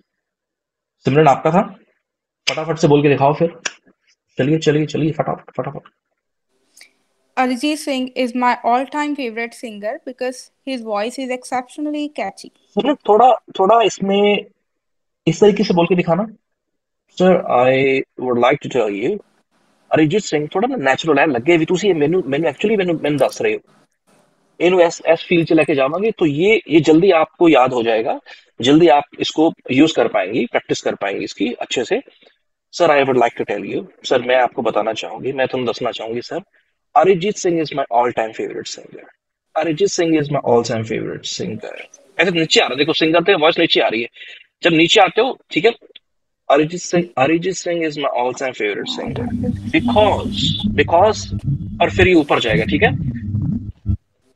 B: सिमरन आपका था? फटाफट से बोल के दिखाओ फिर. चलिए फटाफट.
C: Arijit Singh is my all-time favorite singer because his voice is exceptionally catchy.
B: सिमरन थोड़ा इसमें इस तरीके से बोल के दिखाना. Sir, I would like to tell you, Arijit Singh ਥੋੜਾ ਨਾ ਨੈਚੁਰਲ ਹੈ, ਲੱਗੇ ਵੀ ਤੁਸੀਂ ਮੈਨੂੰ ਦੱਸ ਰਹੇ ਹੋ, इन्हों एस फील्ड से लेके जावांगे तो ये जल्दी आपको याद हो जाएगा, जल्दी आप इसको यूज कर पाएंगे, प्रैक्टिस कर पाएंगे इसकी अच्छे से. Sir I would like to tell you, sir मैं आपको बताना चाहूंगी, मैं तुम्हें दसना चाहूंगी sir, Arijit Singh is my all-time favorite singer. Arijit Singh is my all-time favorite singer. ऐसे नीचे आ रहा है, देखो सिंगर थे, वॉइस नीचे आ रही है, जब नीचे आते हो ठीक है, Arijit Singh is my all-time favorite singer because और फिर ये ऊपर जाएगा, ठीक है।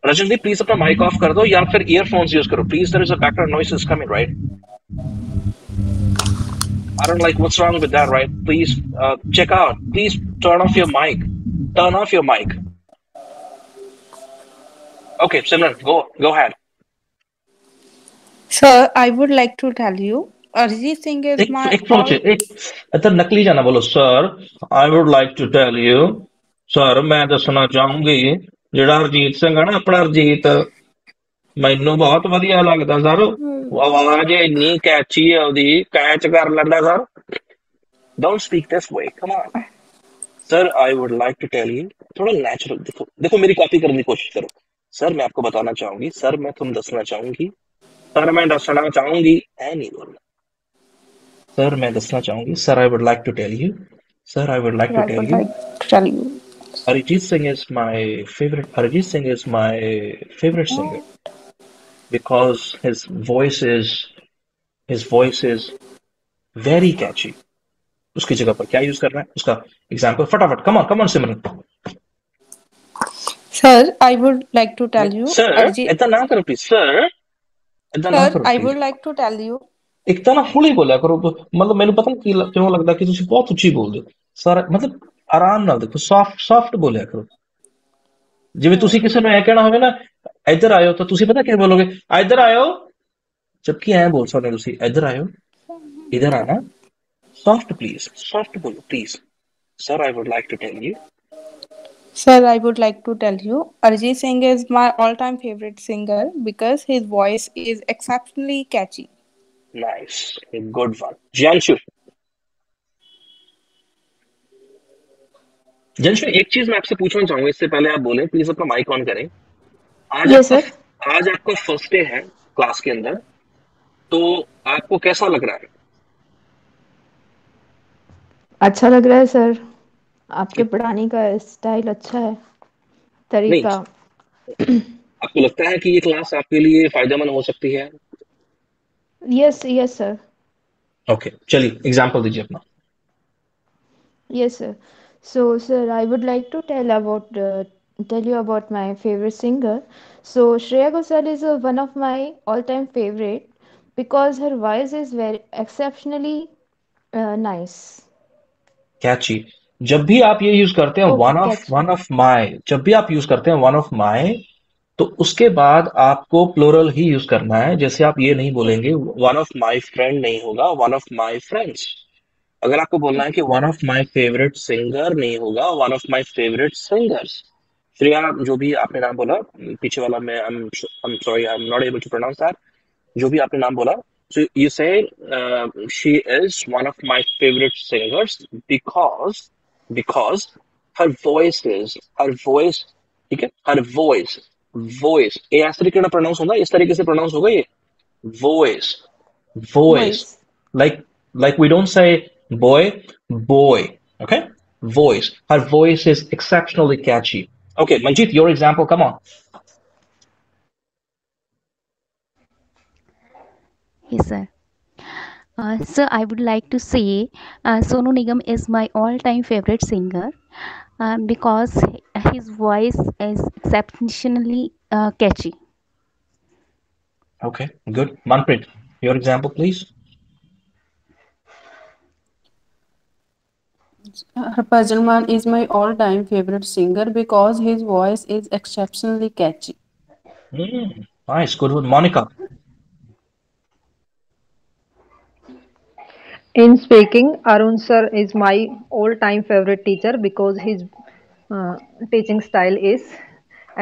B: रजनदीप प्लीज अपना माइक ऑफ कर दो या फिर ईयरफोन्स यूज करो please, there is a background noise is coming, right? I don't like what's wrong with that, right? Please check out. Please turn off your mic. Turn off your mic. Okay, Simran, go ahead.
C: Sir, I would like to tell you, Arijit Singh is my
B: एक नकली जाना बोलो, sir I would like to tell you, sir मैं दसना चाहूंगी ਜਿਹੜਾ ਅਰਜੀਤ ਸਿੰਘ ਹੈ ਨਾ, ਆਪਣਾ ਅਰਜੀਤ ਮੈਨੂੰ ਬਹੁਤ ਵਧੀਆ ਲੱਗਦਾ ਸਰ, ਆਵਾਜ਼ ਇੰਨੀ ਕੈਚੀ ਹੈ ਉਹਦੀ, ਕੈਚ ਕਰ ਲੈਂਦਾ sir. Don't speak this way, come on. Sir, I would like to tell you, थोड़ा नेचुरल देखो मेरी कॉपी करने की कोशिश करो। सर मैं आपको बताना चाहूंगी, सर मैं तुम दसना चाहूंगी, सर मैं दसना चाहूंगी, है नहीं बोलना। सर मैं दसना चाहूंगी, sir I would like to tell you, sir I would like to tell you, Arijit Singh is my favorite singer because his voice is very catchy. उसकी जगह पर क्या यूज करना है, उसका एग्जाम्पल फटाफट, come on Simran.
C: Sir, I would like to tell you,
B: sir ऐसा ना करो प्लीज, सर ऐसा ना करो,
C: I would like to tell you,
B: ਇੱਕ ਤਾਂ ਨਾ ਹੌਲੀ ਬੋਲਿਆ ਕਰੋ, ਮਤਲਬ ਮੈਨੂੰ ਪਤਾ ਨਹੀਂ ਕਿਉਂ ਲੱਗਦਾ ਕਿ ਤੁਸੀਂ ਬਹੁਤ ਉੱਚੀ ਬੋਲਦੇ ਹੋ, ਸਾਰਾ ਮਤਲਬ ਆਰਾਮ ਨਾਲ ਦੇਖੋ, ਸੌਫਟ ਬੋਲਿਆ ਕਰੋ। ਜਿਵੇਂ ਤੁਸੀਂ ਕਿਸੇ ਨੂੰ ਐ ਕਹਿਣਾ ਹੋਵੇ ਨਾ, ਇੱਧਰ ਆਇਓ, ਤਾਂ ਤੁਸੀਂ ਪਤਾ ਕਿਵੇਂ ਬੋਲੋਗੇ, ਇੱਧਰ ਆਇਓ, ਜਦਕਿ ਐ ਬੋਲ ਸਕਦੇ ਤੁਸੀਂ, ਇੱਧਰ ਆਇਓ, इधर आना, सॉफ्ट प्लीज, सॉफ्ट बोलो please. Sir I would like to tell you,
C: Sir, I would like to tell you, Arijit Singh is my all-time favorite singer because his voice is exceptionally catchy.
B: Nice, good one. Jiyanshu, एक चीज मैं आपसे पूछना चाहूंगा, इससे पहले आप बोले प्लीज अपना माइक ऑन करें।
A: Yes, sir.
B: आज आपका फर्स्ट डे है क्लास के अंदर, तो आपको कैसा लग रहा है?
A: अच्छा लग रहा है सर, आपके पढ़ाने का स्टाइल अच्छा है, तरीका।
B: आपको लगता है कि ये क्लास आपके लिए फायदेमंद हो सकती है?
A: Yes sir.
B: ओके, चलिए एग्जांपल दीजिए अपना।
A: Yes, sir. So, sir, I would like to tell you about my favorite singer. So, Shreya Ghosal is one of my all-time favorite because her voice is very exceptionally nice.
B: कैची। जब भी आप ये use करते हैं
A: Okay,
B: one of माई, जब भी आप use करते हैं वन ऑफ माई, तो उसके बाद आपको प्लूरल ही यूज करना है। जैसे आप ये नहीं बोलेंगे वन ऑफ माई फ्रेंड, नहीं होगा वन ऑफ माई फ्रेंड्स। अगर आपको बोलना है कि one of my favourite singer, नहीं होगा one of my favourite singers. Shreya, जो भी आपने नाम बोला पीछे वाला, मैं I am sorry, I am not able to pronounce that, जो भी आपने नाम बोला, so you say she is one of my favorite singers because her voice, ठीक है, her voice ये इस तरीके से प्रोनाउंस होगा, इस तरीके से प्रोनाउंस होगा ये voice, like we don't say boy, okay, voice, her voice is exceptionally catchy. Okay, Manjeet, your example, come on.
G: Yes, sir. Sir, I would like to say Sonu Nigam is my all-time favorite singer because his voice is exceptionally catchy.
B: Okay, good. Manpreet, your example, please.
H: Harbhajan Mann is my all-time favorite singer because his voice is exceptionally catchy.
B: Nice, good one. Monica.
E: In speaking, Arun sir is my all-time favorite teacher because his teaching style is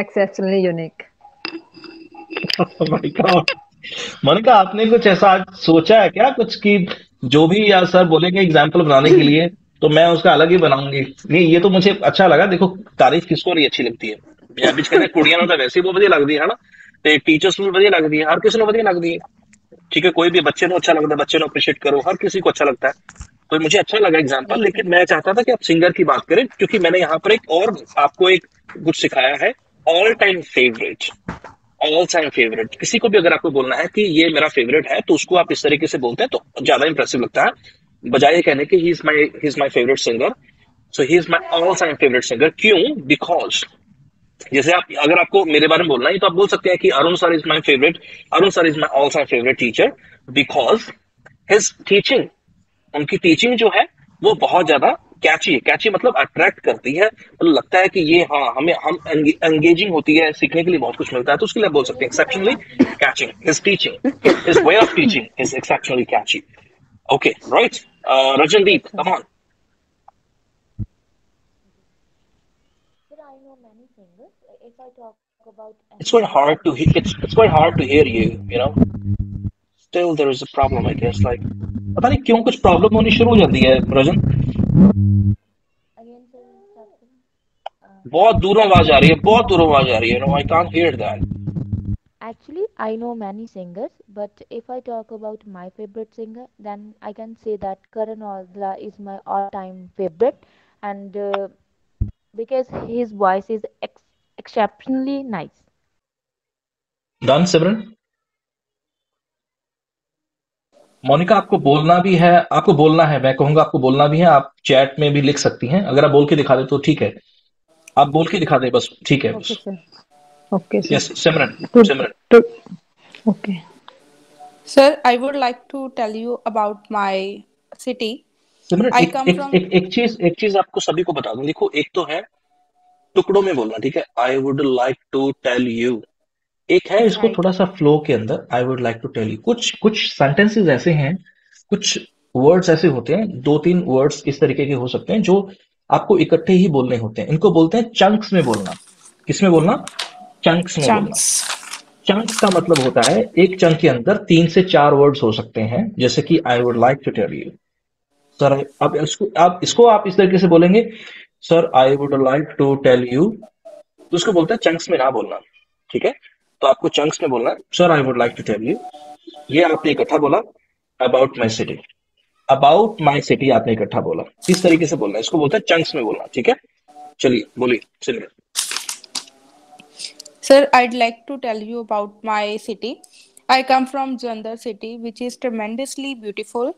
E: exceptionally unique.
B: Oh my God. Monika, आपने कुछ ऐसा आज सोचा है क्या, कुछ कि जो भी यार सर बोलेंगे एग्जाम्पल बनाने के लिए, तो मैं उसका अलग ही बनाऊंगी? नहीं, ये तो मुझे अच्छा लगा। देखो, तारीफ किसको नहीं अच्छी लगती है, पंजाबी च कहते कुड़ियां ਨੂੰ ਤਾਂ ਵੈਸੇ ਹੀ ਬਹੁਤ ਵਧੀਆ ਲੱਗਦੀ ਹੈ ਨਾ, ਤੇ ਟੀਚਰਸ ਨੂੰ ਵਧੀਆ ਲੱਗਦੀ ਹੈ, ਹਰ ਕਿਸੇ ਨੂੰ ਵਧੀਆ ਲੱਗਦੀ ਹੈ। ठीक है, कोई भी बच्चे को अच्छा लगता है, बच्चे को अप्रिशिएट करो, हर किसी को अच्छा लगता है। तो मुझे अच्छा लगा एग्जाम्पल, लेकिन मैं चाहता था कि आप सिंगर की बात करें, क्योंकि मैंने यहाँ पर एक और आपको एक कुछ सिखाया है, all time favourite. All time favourite, किसी को भी अगर आपको बोलना है कि ये मेरा फेवरेट है, तो उसको आप इस तरीके से बोलते हैं तो ज्यादा इंप्रेसिव लगता है, बजाय ये कहने की he is my favourite singer. So he is my all time favourite singer. क्यों? बिकॉज जैसे आप अगर आपको मेरे बारे में बोलना है तो आप बोल सकते हैं कि Arun sir is my favourite, Arun sir is my all time favourite teacher because his teaching, उनकी टीचिंग जो है वो बहुत ज्यादा कैची है। कैची मतलब अट्रैक्ट करती है, मतलब लगता है कि ये हाँ हमें हम एंगेजिंग होती है, सीखने के लिए बहुत कुछ मिलता है, तो उसके लिए आप बोल सकते हैं exceptionally catching. His teaching, his way of teaching is exceptionally catchy. Okay right, Rajandeep come on. It's quite hard to it's quite hard to hear you, you know. Still there is a problem, I guess. Like पता नहीं क्यों कुछ problem होनी शुरू हो जाती है रजन। बहुत दूरों आवाज आ रही है, बहुत दूरों आवाज आ रही है। No, I can't hear that.
I: Actually, I know many singers, but if I talk about my favorite singer, then I can say that Karan Aujla is my all-time favorite, and because his voice is exceptionally nice.
B: Done, सिमरन? मोनिका आपको बोलना भी है, आपको बोलना है, मैं कहूंगा आपको बोलना भी है, आप चैट में भी लिख सकती हैं, अगर आप बोल के दिखा दे तो ठीक है, आप बोल के दिखा दे बस, ठीक है
E: Okay,
B: बस।
E: sir. Okay, sir.
B: Yes Simran,
E: To,
B: Simran.
E: to, okay.
C: Sir, I would like to tell you about my city.
B: Simran
C: I
B: एक
C: come
B: एक
C: from
B: एक एक चीज आपको सभी को बता दूं, देखो एक तो है टुकड़ों में बोलना, ठीक है, I would like to tell you. एक है इसको
C: right.
B: थोड़ा सा फ्लो के अंदर, I would like to tell you. कुछ कुछ सेंटेंसेस ऐसे हैं, कुछ वर्ड्स ऐसे होते हैं, दो तीन वर्ड्स इस तरीके के हो सकते हैं जो आपको इकट्ठे ही बोलने होते हैं, इनको बोलते हैं चंक्स में बोलना। किसमें बोलना? चंक्स में बोलना।
C: Chunks.
B: चंक्स का मतलब होता है एक चंक के अंदर 3 से 4 वर्ड्स हो सकते हैं, जैसे कि I would like to tell you. Sir अब इसको आप इस तरीके से बोलेंगे, sir I would like to tell you, तो उसको बोलते हैं चंक्स में ना बोलना, ठीक है। तो आपको चंक्स में बोलना है, sir I would like to tell you. ये आपने इकट्ठा बोला, about my city, about my city आपने इकट्ठा बोला, इस तरीके से बोलना है, इसको बोलते हैं चंक्स में बोलना, ठीक है। चलिए बोलिए सिमरन।
C: Sir, I'd like to tell you about my city. I come from Jalandhar city, which is tremendously beautiful.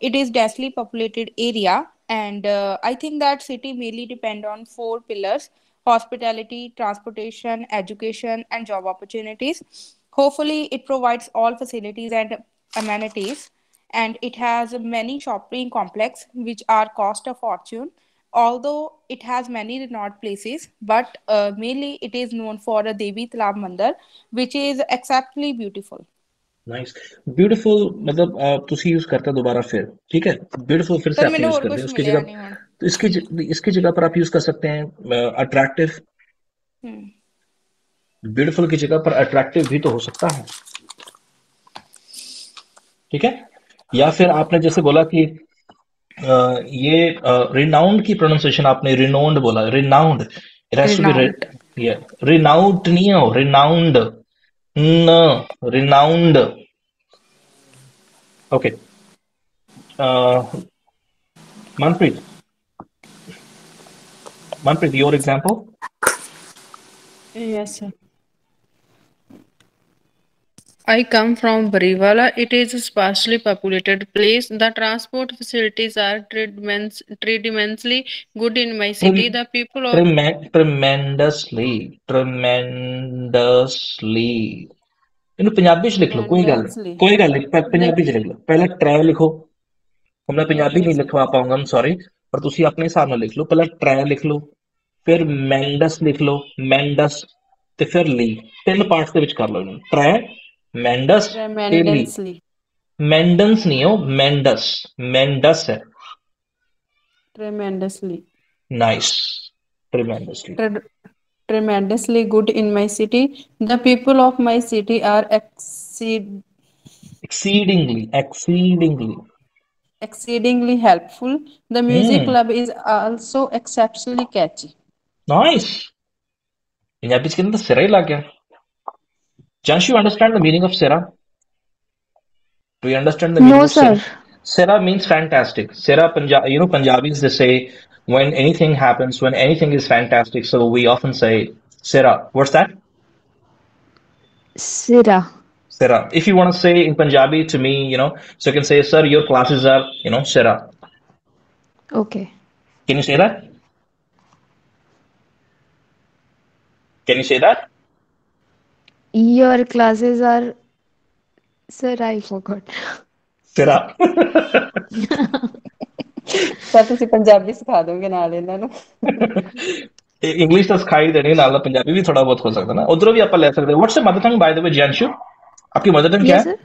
C: It is densely populated area, and I think that city mainly depend on four pillars: hospitality, transportation, education, and job opportunities. Hopefully, it provides all facilities and amenities, and it has many shopping complex which are cost a fortune, although it has many renowned places, but mainly it is known for a Devi Talab Mandir, which is exceptionally beautiful.
B: Nice, beautiful मतलब तुसी use करता दोबारा फिर, ठीक है, beautiful फिर से
C: sir
B: आपने
C: मैंने
B: यूज
C: और
B: कर दिया,
C: कुछ
B: उसकी
C: मिलया
B: जगह
C: नहीं हुण।
B: तो इसकी जगह पर आप यूज कर सकते हैं अट्रैक्टिव। ब्यूटीफुल की जगह पर अट्रैक्टिव भी तो हो सकता है, ठीक है। या फिर आपने जैसे बोला कि ये रिनाउंड की प्रोनाउंसिएशन आपने रिनोन्ड बोला, renowned, it has to be
C: Renowned.
B: Renowned नहीं हो, रिनाउंड न, renowned. Okay Manpreet, Manpreet your example.
H: Yes, sir. I come from Bariwala. It is a sparsely populated place. The transport facilities are tremendously good in my city. The people of
B: tremendously, tremendously, ਇਹਨੂੰ ਪੰਜਾਬੀ ਚ ਲਿਖ ਲਓ, ਕੋਈ ਗੱਲ ਨਹੀਂ,
H: tremendously.
B: ਕੋਈ ਗੱਲ ਨਹੀਂ, ਪੰਜਾਬੀ ਚ ਲਿਖ ਲਓ, ਪਹਿਲਾਂ ਟ੍ਰੈ ਲਿਖੋ। ਹੁਣ ਮੈਂ ਪੰਜਾਬੀ ਨਹੀਂ
H: Yes,
B: ਲਿਖਵਾ ਪਾਉਂਗਾ, I'm sorry, ਪਰ ਤੁਸੀਂ ਆਪਣੇ ਹਿਸਾਬ ਨਾਲ ਲਿਖ ਲਓ, ਪਹਿਲਾਂ ਟ੍ਰੈ ਲਿਖ ਲਓ, ਫਿਰ ਮੈਂਡਸ ਲਿਖ ਲਓ, ਮੈਂਡਸ ਤੇ ਫਿਰ ਲੀ, 3 ਪਾਰਟਸ ਦੇ ਵਿੱਚ ਕਰ ਲਓ ਇਹਨੂੰ, ਟ੍ਰੈ ਮੈਂਡਸ ਤੇ ਲੀ।
H: tremendously.
B: ਮੈਂਡਨਸ ਨਹੀਂ ਹੋ, ਮੈਂਡਸ, ਮੈਂਡਸ ਹੈ।
H: Tremendously.
B: Nice, tremendously,
H: Tremendously good in my city. The people of my city are
B: exceedingly, exceedingly,
H: exceedingly helpful. The music club is also exceptionally catchy.
B: Nice. Punjabi के अंदर सिरा ही लग गया। Jansh, you understand the meaning of Sera? Do you understand the meaning
A: No,
B: of Sera?
A: sir.
B: Sera means fantastic. Sera, Punjabis, they say when anything happens, when anything is fantastic, so we often say Sera. What's that?
A: Sira.
B: Sera. If you want to say in Punjabi to me, so you can say, sir, your classes are, Sera.
A: Okay.
B: Can you say that? Can you say that?
A: Your classes are. Sir, I forgot.
B: Sera.
J: Sir ਤੁਸੀਂ ਪੰਜਾਬੀ ਸਿਖਾ ਦੋਗੇ ਨਾਲ ਇਹਨਾਂ ਨੂੰ
B: English तो सिखाई देनी नाल पंजाबी भी थोड़ा बहुत हो सकता ना उधरों भी आप ले सकते हैं what's mother tongue by the way Jiyanshu आपकी मदर टंग क्या
A: Yes,
B: है
A: sir.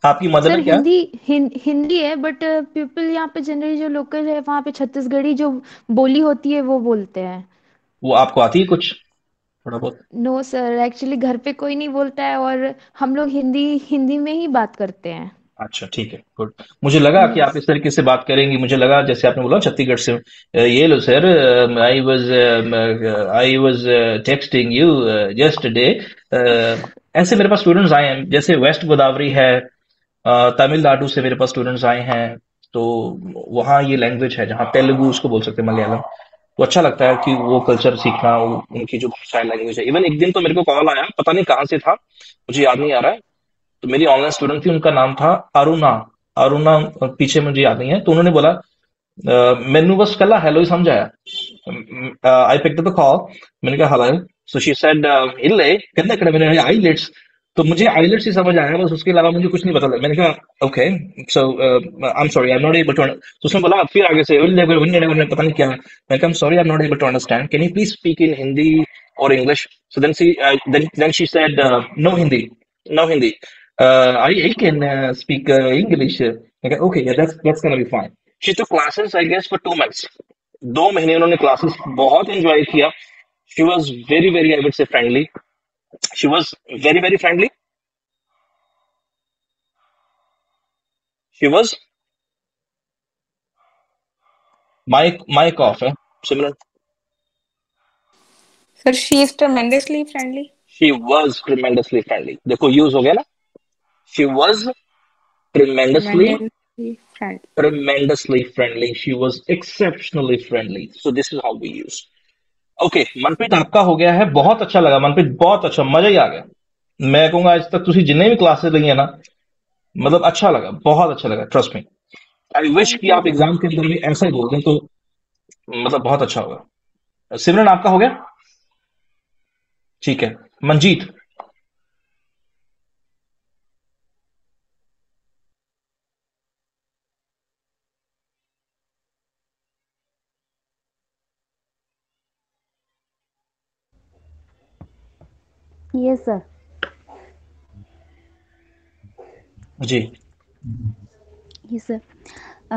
B: आपकी मदर
A: सर
B: टंग क्या है
A: हिंदी है, बट पीपल यहाँ पे जनरली जो लोकल है वहाँ पे छत्तीसगढ़ी जो बोली होती है वो बोलते हैं.
B: वो आपको आती है कुछ थोड़ा बहुत
A: नो सर, एक्चुअली घर पे कोई नहीं बोलता है और हम लोग हिंदी हिंदी में ही बात करते हैं.
B: अच्छा ठीक है गुड मुझे लगा कि आप
A: यस.
B: इस तरीके से बात करेंगी मुझे लगा जैसे आपने बोला छत्तीसगढ़ से ये लो sir I was texting you yesterday ऐसे मेरे पास स्टूडेंट्स आए हैं जैसे वेस्ट गोदावरी है तमिलनाडु से मेरे पास स्टूडेंट्स आए हैं तो वहाँ ये लैंग्वेज है जहाँ तेलुगु उसको बोल सकते हैं मलयालम तो अच्छा लगता है कि वो कल्चर सीखना उनकी जो भाषा लैंग्वेज है इवन एक दिन तो मेरे को कॉल आया पता नहीं कहाँ से था मुझे याद नहीं आ रहा है तो मेरी ऑनलाइन स्टूडेंट थी उनका नाम था अरुणा अरुणा पीछे मुझे याद नहीं है तो उन्होंने बोला मैनू बस कला हेलो ही समझ आया आई पिक्ड द कॉल मैंने कहा हेलो सो शी सेड इल्ले कहने कड़े मेरे आईलेट्स तो मुझे आईलेट्स ही समझ आया बस उसके अलावा मुझे कुछ नहीं पता मैंने कहा okay so I am sorry I am not able to तो उसने बोला फिर आगे से पता नहीं क्या मैंने कहा sorry I am not able to understand can you please speak in Hindi और English so then she said no Hindi no Hindi. I can speak English. Okay, yeah, that's gonna be fine. She took classes, I guess, for 2 months. 2 महीने उन्होंने classes बहुत enjoy किया. She was very, very, I would say, friendly. She was very, very friendly. She was mic off, Simran.
C: Sir, she is tremendously friendly.
B: She was tremendously friendly. देखो use हो गया ना? She was tremendously
C: friendly.
B: tremendously friendly. She was exceptionally friendly. So this is how we use. Okay, Manpreet आपका हो गया है बहुत अच्छा लगा मनप्रीत बहुत अच्छा मजा ही आ गया मैं कहूंगा आज तक तुसी जितने भी क्लासेस ली है ना मतलब अच्छा लगा बहुत अच्छा लगा ट्रस्ट मी आई विश कि आप एग्जाम के अंदर भी ऐसा ही बोल दें तो मतलब बहुत अच्छा होगा सिमरन आपका हो गया ठीक है Manjeet
G: Yes, sir.
B: Ji
G: Yes, sir.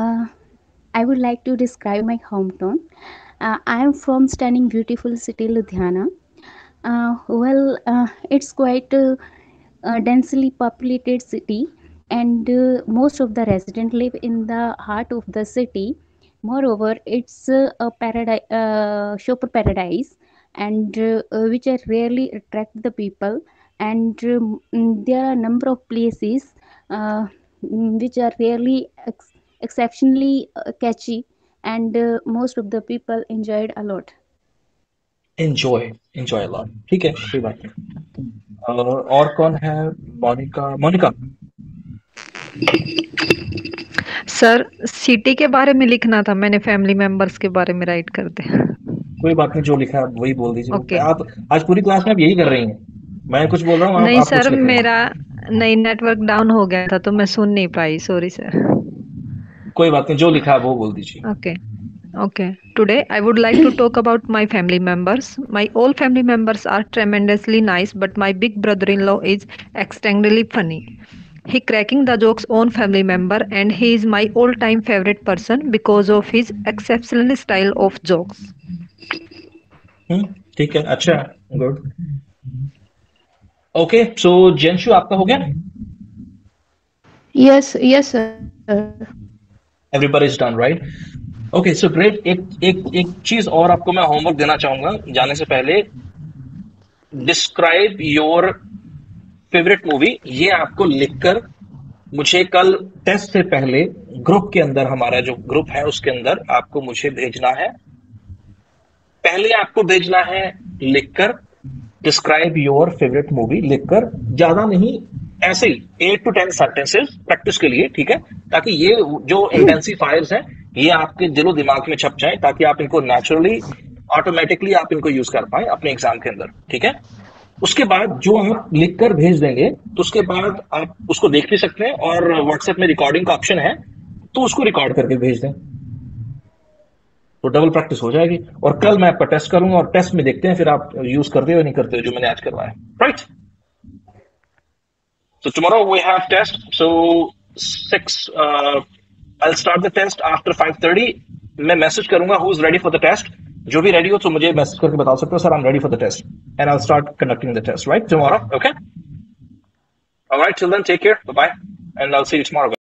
G: Uh, I would like to describe my hometown. I am from stunning, beautiful city, Ludhiana. It's quite a densely populated city, and most of the residents live in the heart of the city. Moreover, it's a shopper paradise, and which are rarely attract the people. And there are a number of places which are really exceptionally catchy, and most of the people enjoyed a lot.
B: enjoy a lot ठीक है कोई बात नहीं और कौन है Monika
E: sir city के बारे में लिखना था मैंने फैमिली मेंबर्स के बारे में राइट कर दे
B: कोई बात नहीं जो लिखा है वही बोल दीजिए
E: Okay.
B: आप आज पूरी क्लास में आप यही कर रही हैं मैं कुछ बोल रहा हूँ
E: नहीं
B: आप कुछ
E: सर
B: लिख रहे हैं
E: मेरा नहीं नेटवर्क डाउन हो गया था तो मैं सुन नहीं पाई सॉरी सर
B: कोई बात नहीं जो लिखा है वो बोल दीजिए
E: Okay. Today I would like to talk about my family members. My all family members are tremendously nice, but my big brother-in-law is extremely funny. He cracking the jokes on family member, and he is my all-time favorite person because of his exceptional style of jokes.
B: ठीक है अच्छा good okay so जेंशु आपका हो गया
A: Yes, sir.
B: Everybody is done right okay so great एक चीज और आपको मैं होमवर्क देना चाहूंगा जाने से पहले डिस्क्राइब योर फेवरेट मूवी ये आपको लिखकर मुझे कल टेस्ट से पहले ग्रुप के अंदर, हमारा जो ग्रुप है उसके अंदर आपको मुझे भेजना है, पहले आपको भेजना है लिखकर डिस्क्राइब योर फेवरेट मूवी, लिखकर, ज्यादा नहीं, ऐसे ही 8 to 10 सेंटेंसेस प्रैक्टिस के लिए, ठीक है, ताकि ये जो इंटेंसिफायर्स हैं ये आपके दिलो दिमाग में छप जाए, ताकि आप इनको नेचुरली ऑटोमेटिकली आप इनको यूज कर पाए अपने एग्जाम के अंदर, ठीक है। उसके बाद जो आप लिखकर भेज देंगे तो उसके बाद आप उसको देख भी सकते हैं, और व्हाट्सएप में रिकॉर्डिंग का ऑप्शन है तो उसको रिकॉर्ड करके भेज दें, तो डबल प्रैक्टिस हो जाएगी। और कल मैं आपका टेस्ट करूंगा और टेस्ट में देखते हैं फिर आप यूज करते हो या नहीं करते हो जो मैंने आज करवाया, right. So tomorrow we have test. So 6. I'll start the test after 5:30. मैं मैसेज करूंगा who is ready for the test. जो भी रेडी हो तो मुझे मैसेज करके बता सकते हो, sir I'm ready for the test, and I'll start conducting the test right tomorrow. Okay. All right. Till then, take care. Bye bye, and I'll see you tomorrow.